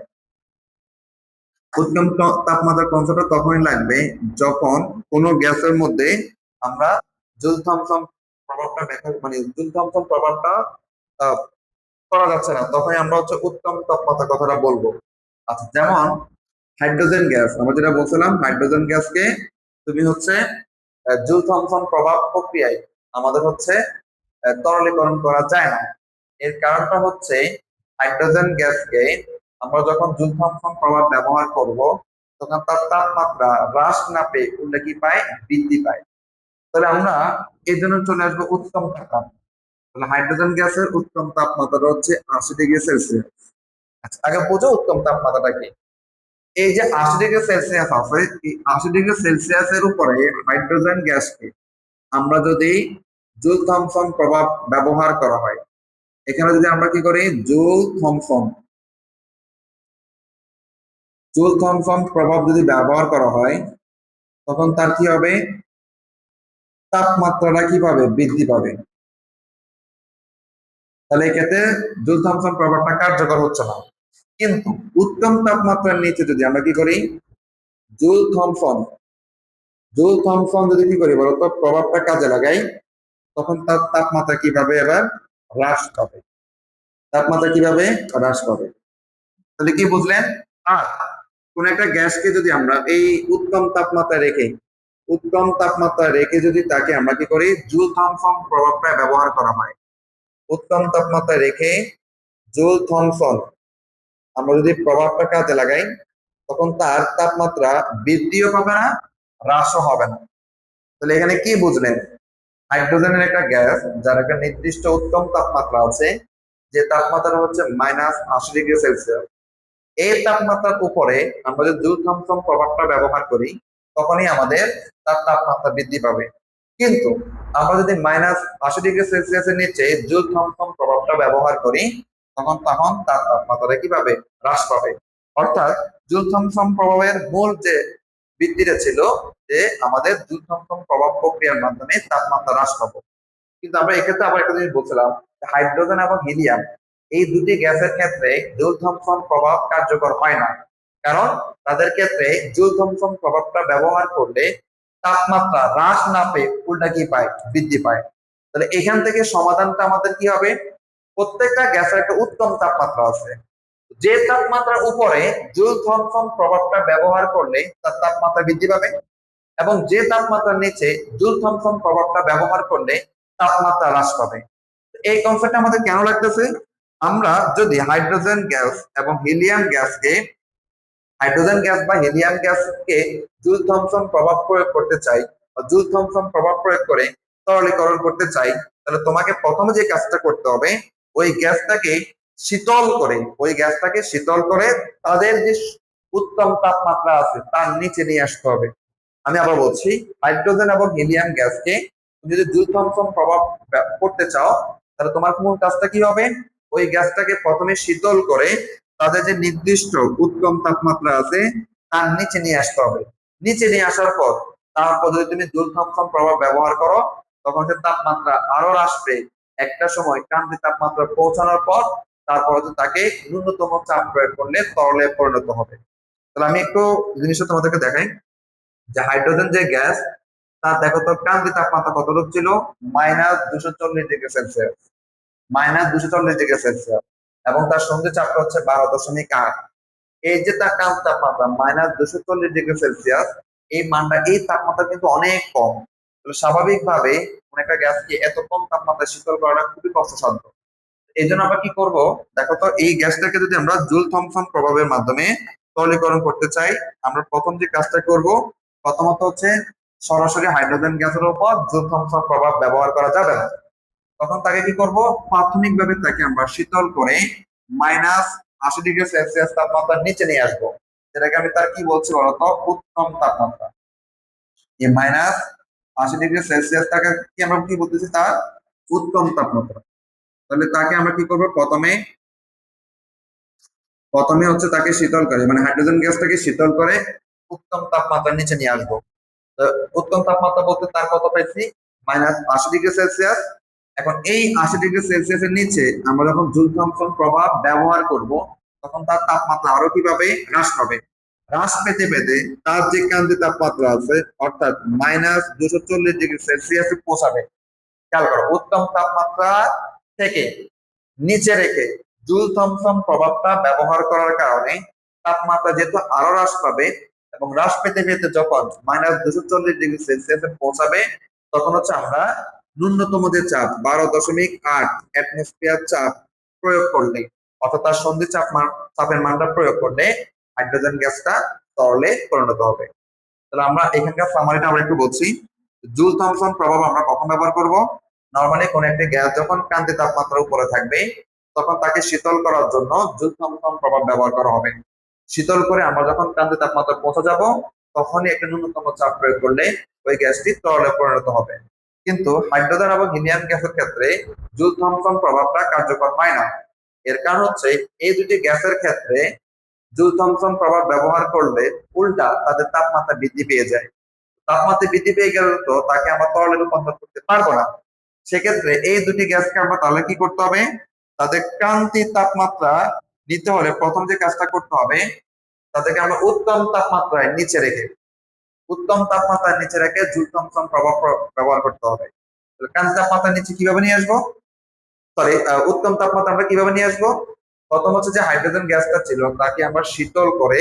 উত্তম তাপমাত্রার কনসেপ্টটা তখনই লাগবে যখন কোনো গ্যাসের মধ্যে আমরা জুল থমসন প্রভাবটা মানে জুল থমসন প্রভাবটা আহ, করা যাচ্ছে না, তখনই আমরা হচ্ছে উত্তম তাপমাত্রা কথাটা বলবো। আচ্ছা, যেমন হাইড্রোজেন গ্যাস, আমরা যেটা বলছিলাম, হাইড্রোজেন গ্যাসকে তুমি হচ্ছে জুল থমসন প্রভাব প্রক্রিয়ায় আমাদের হচ্ছে তরলীকরণ করা যায় না। এর কারণটা হচ্ছে হাইড্রোজেন গ্যাসকে আমরা যখন জুল থমসন প্রভাব ব্যবহার করব, তখন তার তাপমাত্রা হ্রাস না পেয়ে উল্টা কি পায়? বৃদ্ধি পায়। তাহলে আমরা এই জন্য চলে আসবো উত্তম তাপমাত্রা। তাহলে হাইড্রোজেন গ্যাসের উত্তম তাপমাত্রা হচ্ছে 80°C। আচ্ছা, আগে বুঝো উত্তম তাপমাত্রাটা কি। এই যে 80°C আছে, এই 80°C এর উপরে হাইড্রোজেন গ্যাসকে আমরা যদি জুল থমসন প্রভাব ব্যবহার করা হয়, এখানে যদি আমরা কি করি, জুল থমসন প্রভাব যদি ব্যবহার করা হয়, তখন তার কি হবে? তাপমাত্রাটা কি পাবে? বৃদ্ধি পাবে। তাহলে এক্ষেত্রে জুল থমসন প্রভাবটা কার্যকর হচ্ছে না। কিন্তু উত্তম তাপমাত্রার নিচে যদি আমরা কি করি, জুল থমসন জুল থমসন যদি কি করি বলতো, প্রভাবটা কাজে লাগাই, তখন তার তাপমাত্রা কিভাবে এবার হ্রাস পাবে। তাপমাত্রা কিভাবে হ্রাস পাবে। তাহলে কি বুঝলেন? আর কোন একটা গ্যাসকে যদি আমরা এই উত্তম তাপমাত্রা রেখে যদি তাকে আমরা কি করি, জুল থমসন প্রভাবটা ব্যবহার করা হয়। উত্তম তাপমাত্রা রেখে জুল থমসন আমরা যদি প্রভাবটা কাজে লাগাই, তখন তার তাপমাত্রা বৃদ্ধিও পাবে না, হ্রাসও হবে না। তাহলে এখানে কি বুঝলেন? হাইড্রোজেনের একটা গ্যাস যার একটা নির্দিষ্ট উত্তম তাপমাত্রা আছে, যে তাপমাত্রা হচ্ছে -80°C। এই তাপমাত্রার উপরে আমরা যদি জুল থমসন প্রভাবটা ব্যবহার করি, তখনই আমাদের তার তাপমাত্রা বৃদ্ধি পাবে। কিন্তু আমরা যদি -80°C এর নিচে জুল থমসন প্রভাবটা ব্যবহার করি, তখন তার তাপমাত্রা কিভাবে হ্রাস পাবে। অর্থাৎ জুল থমসন প্রভাবের মূল যে বৃদ্ধিটা ছিল, যে আমাদের জুল থমসন প্রভাব প্রক্রিয়ার মাধ্যমে তাপমাত্রা হ্রাস পাবো। কিন্তু আমরা এক্ষেত্রে আবার একটা জিনিস বলছিলাম, হাইড্রোজেন এবং হিলিয়াম এই দুটি গ্যাসের ক্ষেত্রে জুল থমসন প্রভাব কার্যকর হয় না। কারণ তাদের ক্ষেত্রে জুল থমসন প্রভাবটা ব্যবহার করলে তাপমাত্রা হ্রাস না পেয়ে উল্টা কি পায়? বৃদ্ধি পায়। তাহলে এখান থেকে সমাধানটা আমাদের কি হবে? প্রত্যেকটা গ্যাসের একটা উত্তম তাপমাত্রা আছে, যে তাপমাত্রার উপরে জুল থমসন প্রভাবটা ব্যবহার করলে তার তাপমাত্রা বৃদ্ধি পাবে, এবং যে তাপমাত্রার নিচে জুল থমসন প্রভাবটা ব্যবহার করলে তাপমাত্রা হ্রাস পাবে। এই কনসেপ্ট আমাদের কেন লাগতেছে? আমরা যদি হাইড্রোজেন গ্যাস বা হিলিয়াম গ্যাসকে জুল থমসন প্রভাব প্রয়োগ করতে চাই, বা জুল থমসন প্রভাব প্রয়োগ করে তরলীকরণ করতে চাই, তাহলে তোমাকে প্রথমে যে কাজটা করতে হবে, ওই গ্যাসটাকে শীতল করে তাদের যে উত্তম তাপমাত্রা আছে তার নিচে নিয়ে আসতে হবে। আমি আবার বলছি, হাইড্রোজেন এবং হিলিয়াম গ্যাসকে তুমি যদি জুল থমসন প্রভাব করতে চাও, তাহলে তোমার মূল কাজটা কি হবে? ওই গ্যাসটাকে প্রথমে শীতল করে তাদের যে নির্দিষ্ট উত্তম তাপমাত্রা আছে তার নিচে নিয়ে আসতে হবে। নিচে নিয়ে আসার পর তারপর যদি তুমি জুল থমসন প্রভাব ব্যবহার করো, তখন সে তাপমাত্রা আরো হ্রাস পেয়ে একটা সময় ক্রান্তীয় তাপমাত্রা পৌঁছানোর পর তারপর তাকে ন্যূনতম চাপ প্রয়োগ করলে তরলে পরিণত হবে। তাহলে আমি একটু জিনিসটা তোমাদেরকে দেখাই যে হাইড্রোজেন যে গ্যাস তার দেখো তো ক্রান্তীয় তাপমাত্রা কতটুকু ছিল, -240°C, -240°C, এবং তার সন্ধি চাপটা হচ্ছে 12.8। এই যে তার ক্রান্তীয় তাপমাত্রা -240°C, এই মানটা এই তাপমাত্রা কিন্তু অনেক কম। স্বাভাবিকভাবে কোন একটা গ্যাসকে এত কম তাপমাত্রায় শীতল করাটা খুবই কষ্টসাধ্য। এই জন্য আমরা কি করব, দেখো তো এই গ্যাসটাকে যদি আমরা জুল থমসন প্রভাবের মাধ্যমে তরলীকরণ করতে চাই, আমরা প্রথম যে কাজটা করব, প্রথমত হচ্ছে সরাসরি হাইড্রোজেন গ্যাসের উপর জুল থমসন প্রভাব ব্যবহার করা যাবে না। তখন তাকে কি করব, প্রাথমিকভাবে তাকে আমরা শীতল করে -80°C তাপমাত্রার নিচে নিয়ে আসবো, যেটাকে আমি তার কি বলছি বলতো, উত্তম তাপমাত্রা। এই -80°C তাকে কি আমরা কি বলতেছি, তার উত্তম তাপমাত্রা। তাহলে তাকে আমরা কি করবো, প্রথমে হচ্ছে তাকে শীতল করে, মানে হাইড্রোজেন গ্যাসটাকে শীতল করে উত্তম তাপমাত্রার নিচে নিয়ে আসবো। উত্তম তাপমাত্রা বলতে তার কত পাইছি, -80°C। এখন এই 80°C এর নিচে আমরা যখন জুল থমসন প্রভাব ব্যবহার করব, তখন তার তাপমাত্রা আরো কিভাবে হ্রাস পাবে, হ্রাস পেতে পেতে তার যে ক্রান্তীয় তাপমাত্রা আছে অর্থাৎ -240°C পৌঁছাবে। খেয়াল করো, উত্তম তাপমাত্রা থেকে নিচে রেখে জুল থমসন প্রভাবটা ব্যবহার করার কারণে তাপমাত্রা যেহেতু আরো হ্রাস পাবে, এবং হ্রাস পেতে পেতে যখন -240°C পৌঁছাবে, তখন হচ্ছে আমরা ন্যূনতম যে চাপ 12.8 অ্যাটমসফিয়ার চাপ প্রয়োগ করলে, অর্থাৎ তার সন্ধি চাপের মানটা প্রয়োগ করলে হাইড্রোজেন গ্যাসটা তরলে পরিণত হবে। তাহলে আমরা এখানকার সামারিটা আমরা একটু বলছি। জুল থমসন প্রভাব আমরা কখন ব্যবহার করব, নরমালি কোন একটা গ্যাস যখন ক্রান্তীয় তাপমাত্রার উপরে থাকবে, তখন তাকে শীতল করার জন্য জুল থমসন প্রভাব ব্যবহার করা হবে। শীতল করে আমরা যখন ক্রান্তীয় তাপমাত্রা পৌঁছে যাব, তখনই একটা ন্যূনতম চাপ প্রয়োগ করলে ওই গ্যাসটি তরলে পরিণত হবে। কিন্তু হাইড্রোজেন এবং হিলিয়াম গ্যাসের ক্ষেত্রে জুল থমসন প্রভাবটা কার্যকর হয় না। এর কারণ হচ্ছে এই দুটি গ্যাসের ক্ষেত্রে জুল থমসন প্রভাব ব্যবহার করলে উল্টা তাদের তাপমাত্রা বৃদ্ধি পেয়ে যায়। তাপমাত্রা বৃদ্ধি পেয়ে গেলে তো তাকে আমরা তরলে রূপান্তর করতে পারবো না। সেক্ষেত্রে এই দুটি গ্যাসকে আমরা তাহলে কি করতে হবে, তাদের ক্রান্তীয় তাপমাত্রা নিতে হলে প্রথম যে কাজটা করতে হবে, তাদেরকে আমরা উত্তম তাপমাত্রায় নিচে রেখে জুল থমসন প্রভাব ব্যবহার করতে হবে। ক্রান্তীয় তাপমাত্রা নিচে কিভাবে নিয়ে আসবো, সরি, উত্তম তাপমাত্রা আমরা কিভাবে নিয়ে আসবো, প্রথম হচ্ছে যে হাইড্রোজেন গ্যাসটা ছিল তাকে আমরা শীতল করে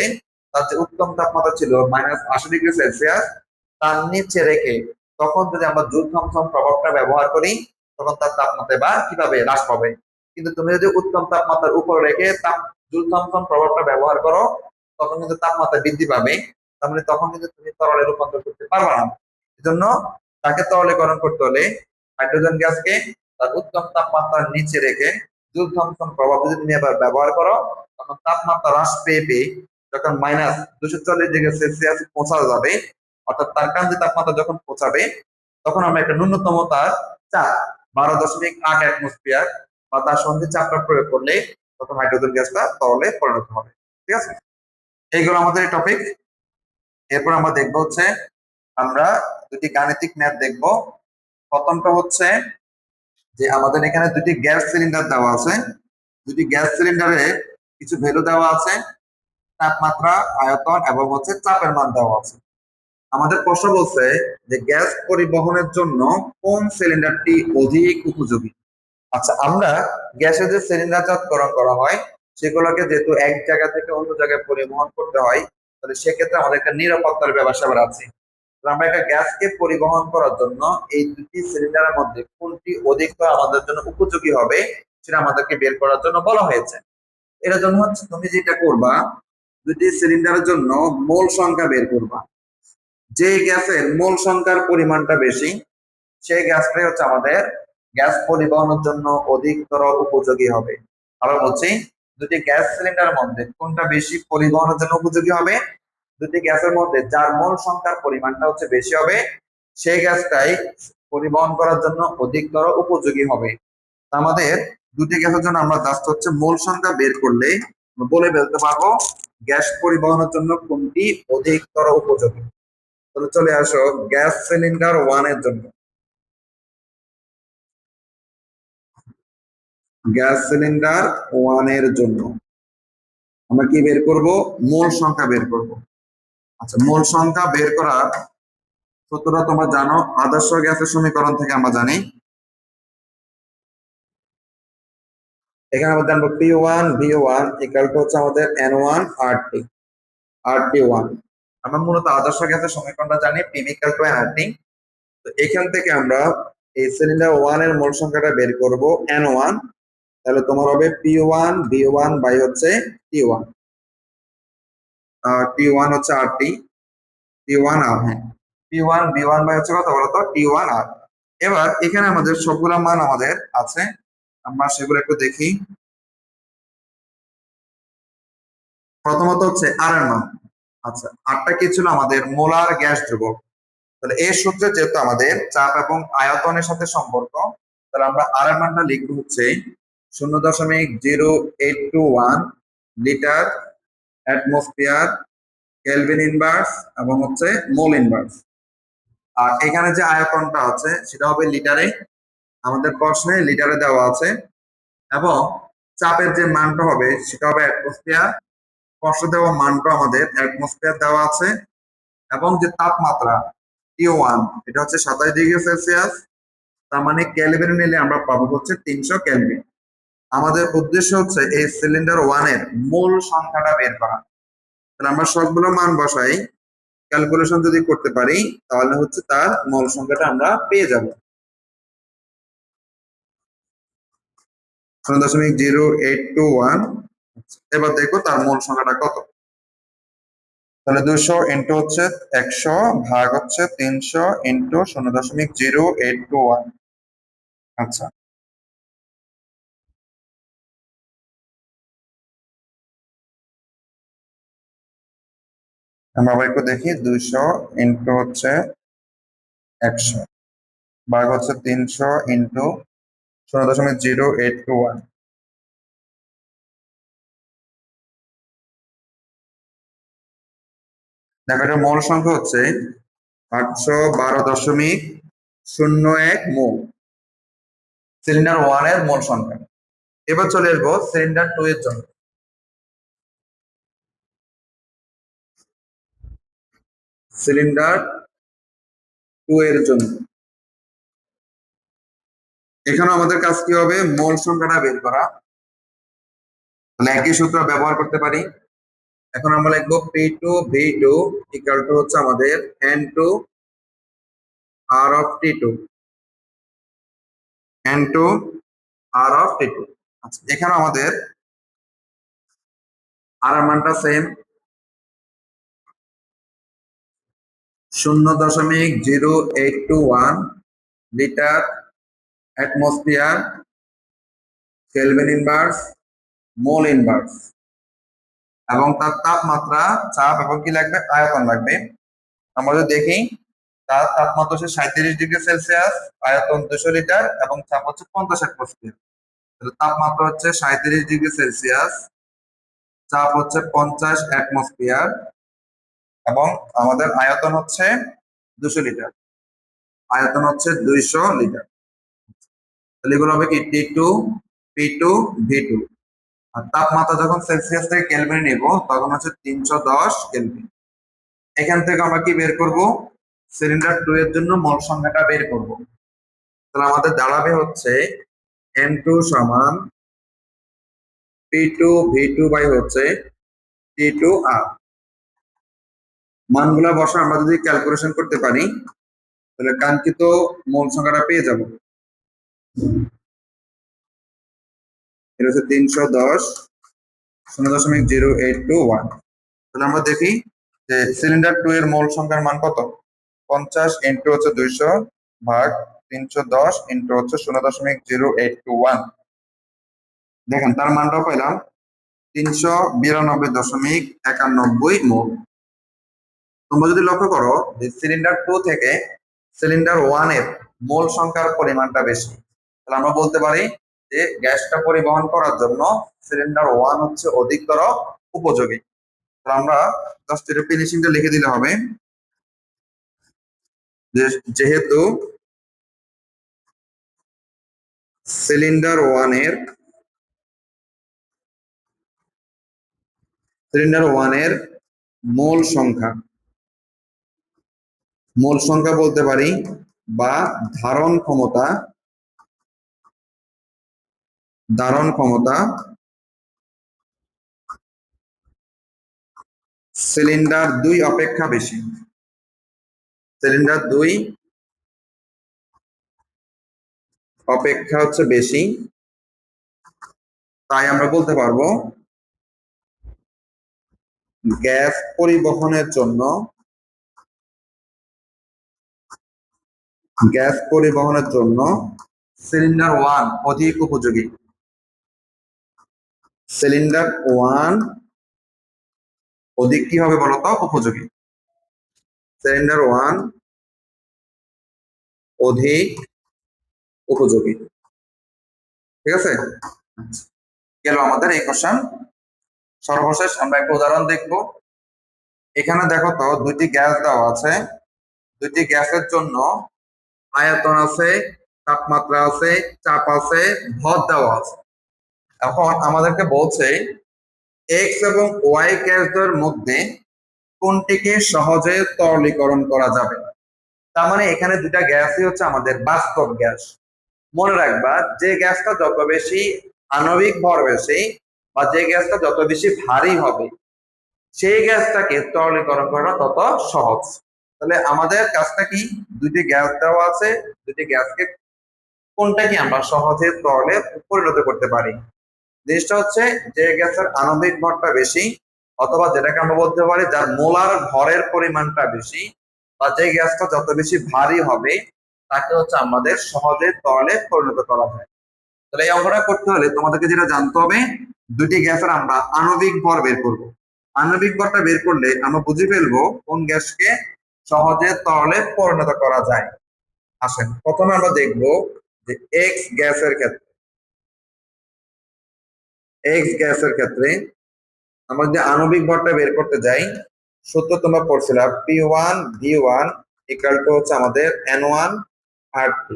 তার যে উত্তম তাপমাত্রা ছিল -80°C, তার নিচে রেখে তখন যদি আমরা জুল থমসন প্রভাবটা ব্যবহার করি, তখন তার তাপমাত্রা বা কিভাবে হ্রাস পাবে। কিন্তু তুমি যদি উত্তম তাপমাত্রার উপর রেখে জুল থমসন প্রভাবটা ব্যবহার করো, তখন কিন্তু তাপমাত্রা বৃদ্ধি পাবে, তার মানে তখন কিন্তু তুমি তরলে রূপান্তর করতে পারবে না। এজন্য তাকে তরলীকরণ করতে হলে হাইড্রোজেন গ্যাসকে তার উত্তম তাপমাত্রার নিচে রেখে জুল থমসন প্রভাব যদি তুমি এবার ব্যবহার করো, তখন তাপমাত্রা হ্রাস পেয়ে পেয়ে যখন -240°C পৌঁছা যাবে, অর্থাৎ তার ক্রান্তীয় তাপমাত্রা যখন পৌঁছাবে, তখন আমরা একটা ন্যূনতম তার চাপ 12.8 অ্যাটমসফিয়ার বা তার সন্ধি চাপটা প্রয়োগ করলে তখন হাইড্রোজেন গ্যাসটা তরলে পরিণত হবে। ঠিক আছে, এইগুলো আমাদের টপিক। এরপর আমরা দেখবো হচ্ছে আমরা দুটি গাণিতিক ম্যাথ দেখবো। প্রথমটা হচ্ছে যে আমাদের এখানে দুটি গ্যাস সিলিন্ডার দেওয়া আছে, দুটি গ্যাস সিলিন্ডারে কিছু ভ্যালু দেওয়া আছে, তাপমাত্রা, আয়তন এবং হচ্ছে চাপের মান দেওয়া আছে। আমাদের প্রশ্ন বলছে যে গ্যাস পরিবহনের জন্য কোন সিলিন্ডারটি অধিক উপযোগী। আচ্ছা, আমরা গ্যাসের যে সিলিন্ডারজাতকরণ করা হয় সেগুলোকে যেহেতু এক জায়গা থেকে অন্য জায়গায় পরিবহন করতে হয়, তাহলে সেক্ষেত্রে আমাদের একটা নিরাপত্তার ব্যবস্থা আছে। আমরা একটা গ্যাসকে পরিবহন করার জন্য এই দুটি সিলিন্ডারের মধ্যে কোনটি অধিকতর আমাদের জন্য উপযোগী হবে সেটা আমাদেরকে বের করার জন্য বলা হয়েছে। এর জন্য হচ্ছে তুমি যেটা করবা, দুটি সিলিন্ডারের জন্য মোল সংখ্যা বের করবা। যে গ্যাসের মোল সংখ্যার পরিমাণটা বেশি, সেই গ্যাসটাই হচ্ছে আমাদের গ্যাস পরিবহনের জন্য অধিকতর উপযোগী হবে। আবার বলছি, দুটি গ্যাস সিলিন্ডারের মধ্যে কোনটা বেশি পরিবহনের জন্য উপযোগী হবে, দুটি গ্যাসের মধ্যে যার মোল সংখ্যার পরিমাণটা হচ্ছে বেশি হবে, সেই গ্যাসটাই পরিবহন করার জন্য অধিকতর উপযোগী হবে। আমাদের দুটি গ্যাসের জন্য আমরা জাস্ট হচ্ছে মোল সংখ্যা বের করলে বলে ফেলতে পারবো গ্যাস পরিবহনের জন্য কোনটি অধিকতর উপযোগী। তাহলে চলে আসো গ্যাস সিলিন্ডার 1 এর জন্য। গ্যাস সিলিন্ডার 1 এর জন্য আমরা কি বের করব? মোল সংখ্যা বের করব। আচ্ছা, মোল সংখ্যা বের করার সূত্রটা তোমরা জানো, আদর্শ গ্যাসের সমীকরণ থেকে আমরা জানি। এখানে আমরা জানবো P1 V1 ইকুয়াল টু হচ্ছে আমাদের N1 RT1। আমরা মূলত আদর্শ গ্যাসের সমীকরণটা জানি, P ইকুয়াল টু RT। তো এখান থেকে আমরা এই সিলিন্ডার 1 এর মোল সংখ্যাটা বের করব N1। তাহলে তোমার হবে P1 V1 বাই হচ্ছে T1। T1 হচ্ছে RT, T1 R, হ্যাঁ, P1 V1 বাই হচ্ছে কত বলতো? T1 R। এবার এখানে আমাদের সবগুলা মান আমাদের আছে, আমরা সেগুলো একটু দেখি। প্রথমত হচ্ছে আর এর মান। আচ্ছা, আরটা কি ছিল? আমাদের মোলার গ্যাস ধ্রুবক। তাহলে এই সূত্রে যেহেতু আমাদের চাপ এবং আয়তনের সাথে সম্পর্ক, তাহলে আমরা আর এর মানটা লিখবো হচ্ছে 0.0821 লিটার অ্যাটমসফিয়ার কেলভিন ইনভার্স এবং হচ্ছে মোল ইনভার্স। আর এখানে যে আয়তনটা আছে সেটা হবে লিটারে, আমাদের প্রশ্নে লিটারে দেওয়া আছে। এবং চাপের যে মানটা হবে সেটা হবে অ্যাটমসফিয়ার, প্রশ্নে দেওয়া মানটা আমাদের অ্যাটমসফিয়ার দেওয়া আছে। এবং যে তাপমাত্রা T1 এটা হচ্ছে 27 ডিগ্রি সেলসিয়াস, তার মানে কেলভিন নিলে আমরা পাবো হচ্ছে 300 কেলভিন। আমাদের উদ্দেশ্য হচ্ছে এই সিলিন্ডার 1 এর মোল সংখ্যাটা বের করা। তাহলে আমরা সবগুলো মান বসাই, ক্যালকুলেশন যদি করতে পারি তাহলে হচ্ছে তার মোল সংখ্যাটা আমরা পেয়ে যাব। 0.0821। এবার দেখো তার মোল সংখ্যাটা কত। তাহলে 200 ইন্টু হচ্ছে 100 ভাগ হচ্ছে 300 ইন্টু 0.0821। আচ্ছা, আমরা আবার একটু দেখি। 200 ইন্টু হচ্ছে 100 ভাগ হচ্ছে 300 ইন্টু 0.0821। দেখো এটার মোল সংখ্যা হচ্ছে 812.01 মোল, সিলিন্ডার 1 এর মোল সংখ্যা। এবার চলে আসবো সিলিন্ডার 2 এর জন্য। সিলিন্ডার 2 এর জন্য এখানে আমাদের কাজ কি হবে? মোল সংখ্যাটা বের করা। তাহলে একই সূত্র ব্যবহার করতে পারি। এখন আমরা লিখবো P2 V2 ইকুয়াল টু হচ্ছে আমাদের N2 R of T2, N2 R of T2। আচ্ছা, এখানে আমাদের আর এর মানটা same, 0.0821 litre atmosphere kelvin inverse mole inverse. এবং তার তাপমাত্রা, চাপ এবং কি লাগবে? আয়তন লাগবে। আমরা যদি দেখি তার তাপমাত্রা হচ্ছে 37 ডিগ্রি সেলসিয়াস, আয়তন 200 লিটার এবং চাপ হচ্ছে 50 অ্যাটমসফিয়ার। তাহলে তাপমাত্রা হচ্ছে 37 ডিগ্রি সেলসিয়াস, চাপ হচ্ছে 50 অ্যাটমসফিয়ার এবং আমাদের আয়তন হচ্ছে 200 লিটার। আয়তন হচ্ছে 200 লিটার। তাহলে এগুলো হবে কি? T2 P2 V2। আর তাপমাত্রা যখন সেলসিয়াস থেকে কেলভিনে নিব তখন হচ্ছে 310 কেলভিন। এখান থেকে আমরা কি বের করব? সিলিন্ডার 2 এর জন্য মোল সংখ্যাটা বের করব। তাহলে আমাদের দাঁড়াবে হচ্ছে N2 সমান P2 V2 বাই হচ্ছে T2 R। মানগুলা বসা আমরা যদি ক্যালকুলেশন করতে পারি তাহলে কাঙ্ক্ষিত মোল সংখ্যাটা পেয়ে যাব। এটা হচ্ছে 310 0.0821। তাহলে আমরা দেখি যে সিলিন্ডার 2 এর মোল সংখ্যার মান কত? 50 ইন্টু হচ্ছে 200 ভাগ 310 ইন্টু হচ্ছে 0.0821। দেখেন তার মানটাও পাইলাম 392.91 মোল। তোমরা যদি লক্ষ্য করো যে সিলিন্ডার 2 থেকে সিলিন্ডার 1 এর মোল সংখ্যার পরিমাণটা বেশি, তাহলে আমরা বলতে পারি যে গ্যাসটা পরিবহন করার জন্য সিলিন্ডার 1 হচ্ছে অধিকতর উপযোগী। তাহলে আমরা জাস্ট এর ফিনিশিংটা লিখে দিলে হবে যে যেহেতু সিলিন্ডার 1 এর সিলিন্ডার 1 এর মোল সংখ্যা, মোল সংখ্যা বলতে পারি, বা ধারণ ক্ষমতা, ধারণ ক্ষমতা সিলিন্ডার 2 অপেক্ষা বেশি। সিলিন্ডার 2 অপেক্ষা হচ্ছে বেশি, তাই আমরা বলতে পারবো গ্যাস পরিবহনের জন্য, গ্যাস পরিবহনের জন্য সিলিন্ডার 1 অধিক উপযোগী। সিলিন্ডার 1 অধিক কি হবে বলতো? উপযোগী। সিলিন্ডার 1 অধিক উপযোগী। ঠিক আছে, গেল আমাদের এই কোশ্চেন। সর্বশেষ আমরা একটা উদাহরণ দেখব। এখানে দেখো তো দুইটি গ্যাস দেওয়া আছে, দুইটি গ্যাসের জন্য আয়তন আছে, তাপমাত্রা আছে, চাপ আছে, ভর দেওয়া আছে। এখন আমাদেরকে বলছে এক্স এবং ওয়াই গ্যাসের মধ্যে কোনটিকে সহজে তরলীকরণ করা যাবে। তার মানে এখানে দুটা গ্যাসই হচ্ছে আমাদের বাস্তব গ্যাস। মনে রাখবা, যে গ্যাসটা যত বেশি আণবিক ভর বেশি বা যে গ্যাসটা যত বেশি ভারী হবে সেই গ্যাসটাকে তরলীকরণ করা তত সহজ। তাহলে আমাদের কাজটা কি? দুইটি গ্যাস দেওয়া আছে, দুইটি গ্যাসকে কোনটা কি আমরা সহজে তরলে পরিণত করতে পারি। জিনিসটা হচ্ছে যে গ্যাসের আণবিক ভরটা বেশি, অথবা যেটাকে আমরা বলতে পারি যার মোলার ভরের পরিমাণটা বেশি, বা যে গ্যাসটা যত বেশি ভারী হবে তাকে হচ্ছে আমাদের সহজে তরলে পরিণত করা যায়। তাহলে এই অঙ্কটা করতে হলে তোমাদেরকে যেটা জানতে হবে, দুটি গ্যাসের আমরা আণবিক ভর বের করব। আণবিক ভরটা বের করলে আমরা বুঝে ফেলবো কোন গ্যাসকে সহজে তরলে পরিণত করা যায়। আসেন প্রথমে আমরা দেখব যে এক্স গ্যাসের ক্ষেত্রে, এক্স গ্যাসের ক্ষেত্রে আমরা যদি আণবিক ভরটা বের করতে যাই, সূত্র তোমরা পড়ছিলাম P1 V1 ইকুয়াল টু হচ্ছে আমাদের N1 R2।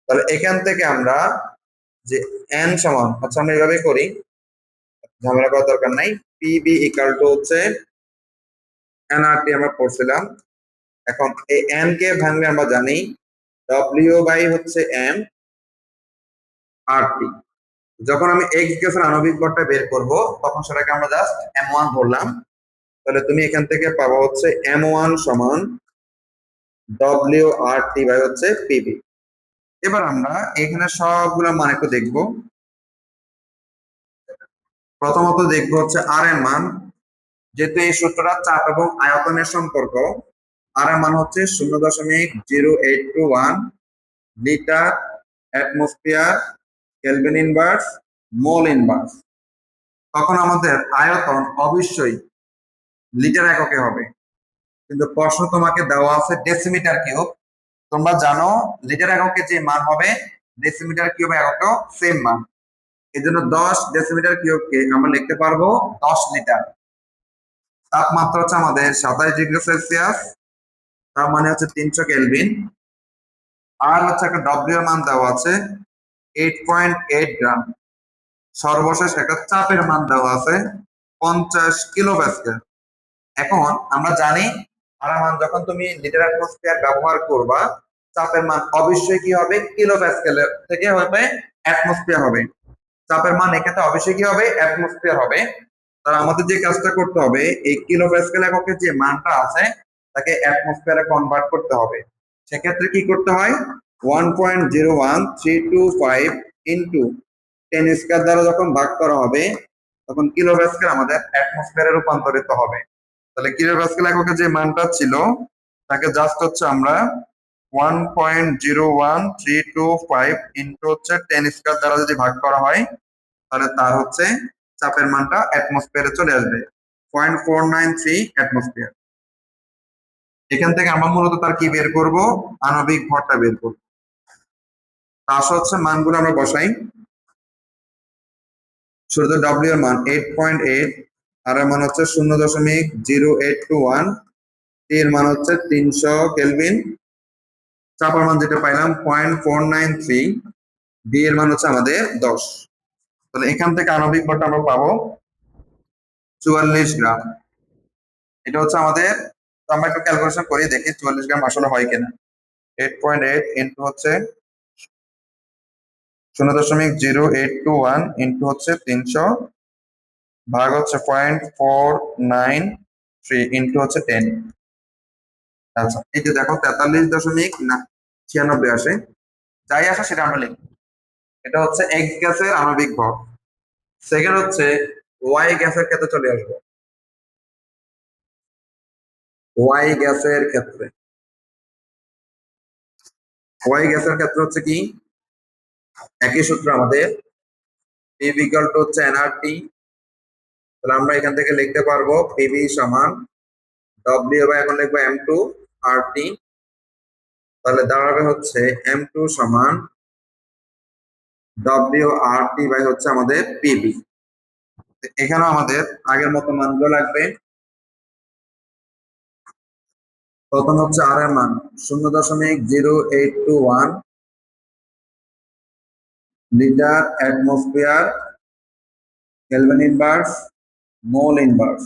তাহলে এখান থেকে আমরা যে N সমান আচ্ছা আমরা এভাবে করি, ঝামেলা করার দরকার নাই। PB ইকুয়াল টু হচ্ছে NRT আমরা পড়ছিলাম। এখন এই N কে ভাঙলে আমরা জানি W বাই হচ্ছে M RT। যখন আমি x গ্যাসের আণবিক ভরটা বের করব তখন সেটাকে আমরা জাস্ট M1 ধরলাম। তাহলে তুমি এখান থেকে পাবো হচ্ছে M1 সমান WRT বাই হচ্ছে PB। এবার আমরা এখানে সবগুলো মান একটু দেখব। প্রথমত দেখব হচ্ছে R এর মান, যেহেতু এই সূত্রটা চাপ এবং আয়তনের সম্পর্ক। আর এর মান হচ্ছে 0.0821 litre atmosphere kelvin inverse mole inverse. তখন আমাদের আয়তন অবশ্যই লিটার এককে হবে, কিন্তু প্রশ্ন তোমাকে দেওয়া আছে ডেসিমিটার কিউব। তোমরা জানো লিটার এককে যে মান হবে ডেসিমিটার কিউব এককেও সেম মান। এই জন্য 10 ডেসিমিটার কিউবকে আমরা লিখতে পারবো 10 লিটার। তাপমাত্রা হচ্ছে আমাদের 27°C, তার মানে হচ্ছে 300 কেলভিন। আর হচ্ছে একটা ডব্লিউ এর মান দেওয়া আছে 8.8 গ্রাম। সর্বশেষ একটা চাপের মান দেওয়া আছে 50 কিলো প্যাসকেল। এখন আমরা জানি আর মান যখন তুমি লিটার অ্যাটমসফিয়ার ব্যবহার করবা, চাপের মান অবশ্যই কি হবে? কিলো প্যাসকেল থেকে হবে অ্যাটমসফিয়ার হবে। চাপের মান এক্ষেত্রে অবশ্যই কি হবে? অ্যাটমসফিয়ার হবে। তাহলে আমাদের যে কাজটা করতে হবে, এই কিলো প্যাসকেল এককে যে মানটা আছে তাকে অ্যাটমসফিয়ারে কনভার্ট করতে হবে। সেক্ষেত্রে কি করতে হয়? 1.01325 ইন্টু 10 স্কয়ার দ্বারা যখন ভাগ করা হবে তখন কিলো প্যাসকেল আমাদের অ্যাটমসফিয়ারে রূপান্তরিত হবে। তাহলে কিলো প্যাসকেল এককে যে মানটা ছিল তাকে জাস্ট হচ্ছে আমরা 1.01325 ইন্টু হচ্ছে 10 স্কয়ার দ্বারা যদি ভাগ করা হয় তাহলে তার হচ্ছে চাপের মানটা অ্যাটমসফিয়ারে চলে আসবে 0.493 অ্যাটমসফিয়ার। এখান থেকে আমরা মূলত তার কি বের করব? আণবিক ভরটা বের করব। তা হচ্ছে মানগুলো আমরা বসাই। শুরুতে ডব্লিউ এর মান 8.8, আর এর মান হচ্ছে 0.0821, টি এর মান হচ্ছে 300 কেলভিন, চাপের মান যেটা পাইলাম 0.493, ডি এর মান হচ্ছে আমাদের 10। তাহলে এখান থেকে আণবিক ভরটা আমরা পাবো 44 গ্রাম। এটা হচ্ছে আমাদের, তো আমরা একটু ক্যালকুলেশন করি দেখি 44 গ্রাম আসলে হয় কিনা। 8.8 ইন্টু হচ্ছে 0.0821 ইন্টু হচ্ছে 300 ভাগ হচ্ছে 0.493 ইন্টু হচ্ছে 10। আচ্ছা, এই যে দেখো 43.96 আসে, যাই আসে সেটা আমরা লিখব। এটা হচ্ছে এক্স গ্যাসের আণবিক ভর। সেকেন্ড হচ্ছে ওয়াই গ্যাসের ক্ষেত্রে চলে আসবো। ওয়াই গ্যাসের ক্ষেত্রে হচ্ছে কি, একই সূত্র আমাদের, পি ইকুয়াল টু হচ্ছে এনআরটি। তাহলে আমরা এখান থেকে লিখতে পারবো পিভি সমান ডব্লিউ বাই, এখন লিখবো এম টু আর টি। তাহলে দাঁড়াবে হচ্ছে এম টু সমান ডব্লিউ আর টি বাই হচ্ছে আমাদের পিভি। এখানেও আমাদের আগের মতো মানগুলো লাগবে। প্রথম হচ্ছে আর এর মান 0.0821 litre atmosphere kelvin inverse mole inverse.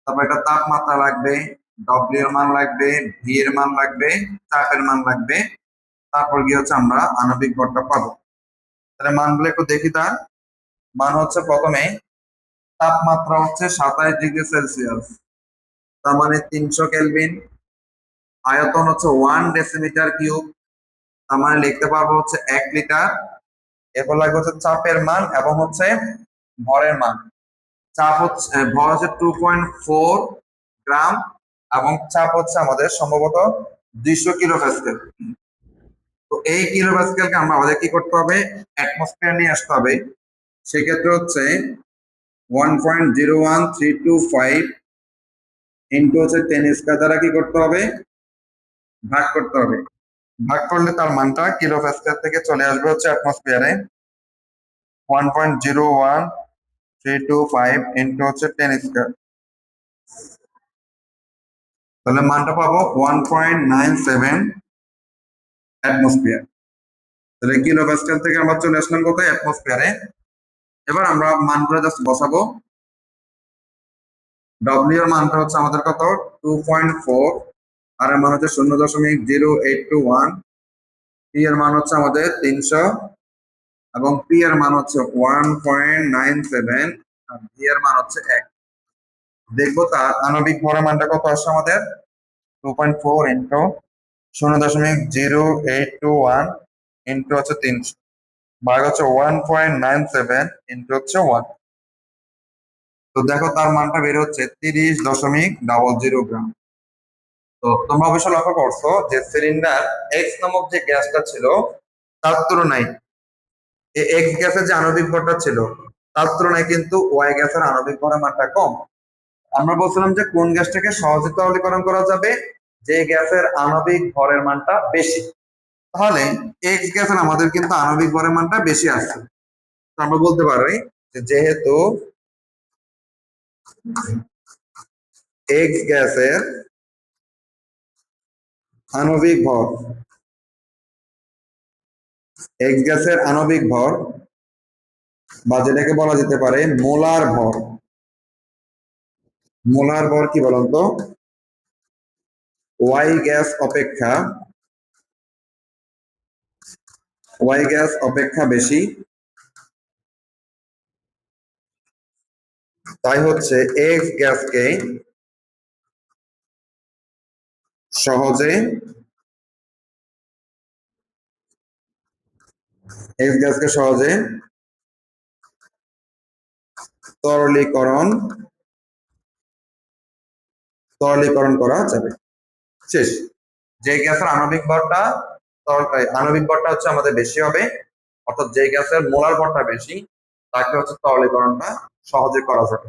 তারপর এটা তাপমাত্রা লাগবে, ডব্লিউ এর মান লাগবে, ভি এর মান লাগবে, চাপের মান লাগবে। তারপর গিয়ে হচ্ছে আমরা আণবিক ভরটা পাবো। তাহলে মানগুলো একটু দেখি। তার মান হচ্ছে প্রথমে তাপমাত্রা হচ্ছে 27 ডিগ্রি সেলসিয়াস, তার মানে 300 কেলভিন। আয়তন হচ্ছে 1 ডেসিমিটার কিউব, তার মানে লিখতে পারবো হচ্ছে 1 লিটার। এরপর লাগবে হচ্ছে চাপের মান এবং হচ্ছে ভরের মান। চাপ হচ্ছে, ভর হচ্ছে 2.4 গ্রাম এবং চাপ হচ্ছে আমাদের সম্ভবত 200 কিলো প্যাসকেল। তো এই কিলো প্যাসকেলকে আমরা আমাদের কি করতে হবে, অ্যাটমসফিয়ার নিয়ে আসতে হবে। সেক্ষেত্রে হচ্ছে 1.01325 ইন্টু হচ্ছে 10 স্কয়ার দ্বারা কি করতে হবে, ভাগ করতে হবে। ভাগ করলে তার মানটা কিলো প্যাসকেল থেকে চলে আসবে হচ্ছে অ্যাটমসফিয়ারে 1.01325 ইন্টু হচ্ছে 10 স্কয়ার। তাহলে মানটা পাবো 1.97 অ্যাটমসফিয়ার। তাহলে কিলো প্যাসকেল থেকে আমরা চলে আসলাম কোথায়, অ্যাটমসফিয়ারে। এবার আমরা মানগুলো জাস্ট বসাবো। ডব্লিউ এর মানটা হচ্ছে আমাদের কত, 2.4, আর এর মান হচ্ছে 0.0821, টি এর মান হচ্ছে আমাদের 300 এবং পি এর মান হচ্ছে 1.97 আর ভি এর মান হচ্ছে 1। দেখবো তার আণবিক ভরের মানটা কত আসছে আমাদের, 2.4 ইন্টু 0.0821 ইন্টু হচ্ছে 300 ভাগ হচ্ছে 1.97 ইন্টু হচ্ছে 1। তো দেখো তার মানটা বের হচ্ছে 30.00 গ্রাম। তো তোমরা অবশ্যই লক্ষ্য করছো যে সিলিন্ডার এক্স নামক যে গ্যাসটা ছিল তার তুলনায় এক্স গ্যাসের যে আণবিক ভরটা ছিল তার তুলনায় কিন্তু ওয়াই গ্যাসের আণবিক ভরের মানটা কম। আমরা বলছিলাম যে কোন গ্যাসটাকে সহজে তরলীকরণ করা যাবে, যে গ্যাসের আণবিক ভরের মানটা বেশি। তাহলে এক্স গ্যাসের আমাদের কিন্তু আণবিক ভরের মানটা বেশি আসছে। তো আমরা বলতে পারি যে যেহেতু এক্স গ্যাসের আণবিক ভর, এক্স গ্যাসের আণবিক ভর বা যেটাকে বলা যেতে পারে মোলার ভর। মোলার ভর কি বলতো, ওয়াই গ্যাস অপেক্ষা, ওয়াই গ্যাস অপেক্ষা বেশি। তাই হচ্ছে এক্স গ্যাসকে সহজে, এক্স গ্যাসকে সহজে তরলীকরণ তরলীকরণ করা যাবে। শেষ। যে গ্যাসের আণবিক ভরটা, আণবিক ভরটা হচ্ছে আমাদের বেশি হবে, অর্থাৎ যে গ্যাসের মোলার ভরটা বেশি তাকে হচ্ছে তরলীকরণটা সহজে করা যাবে।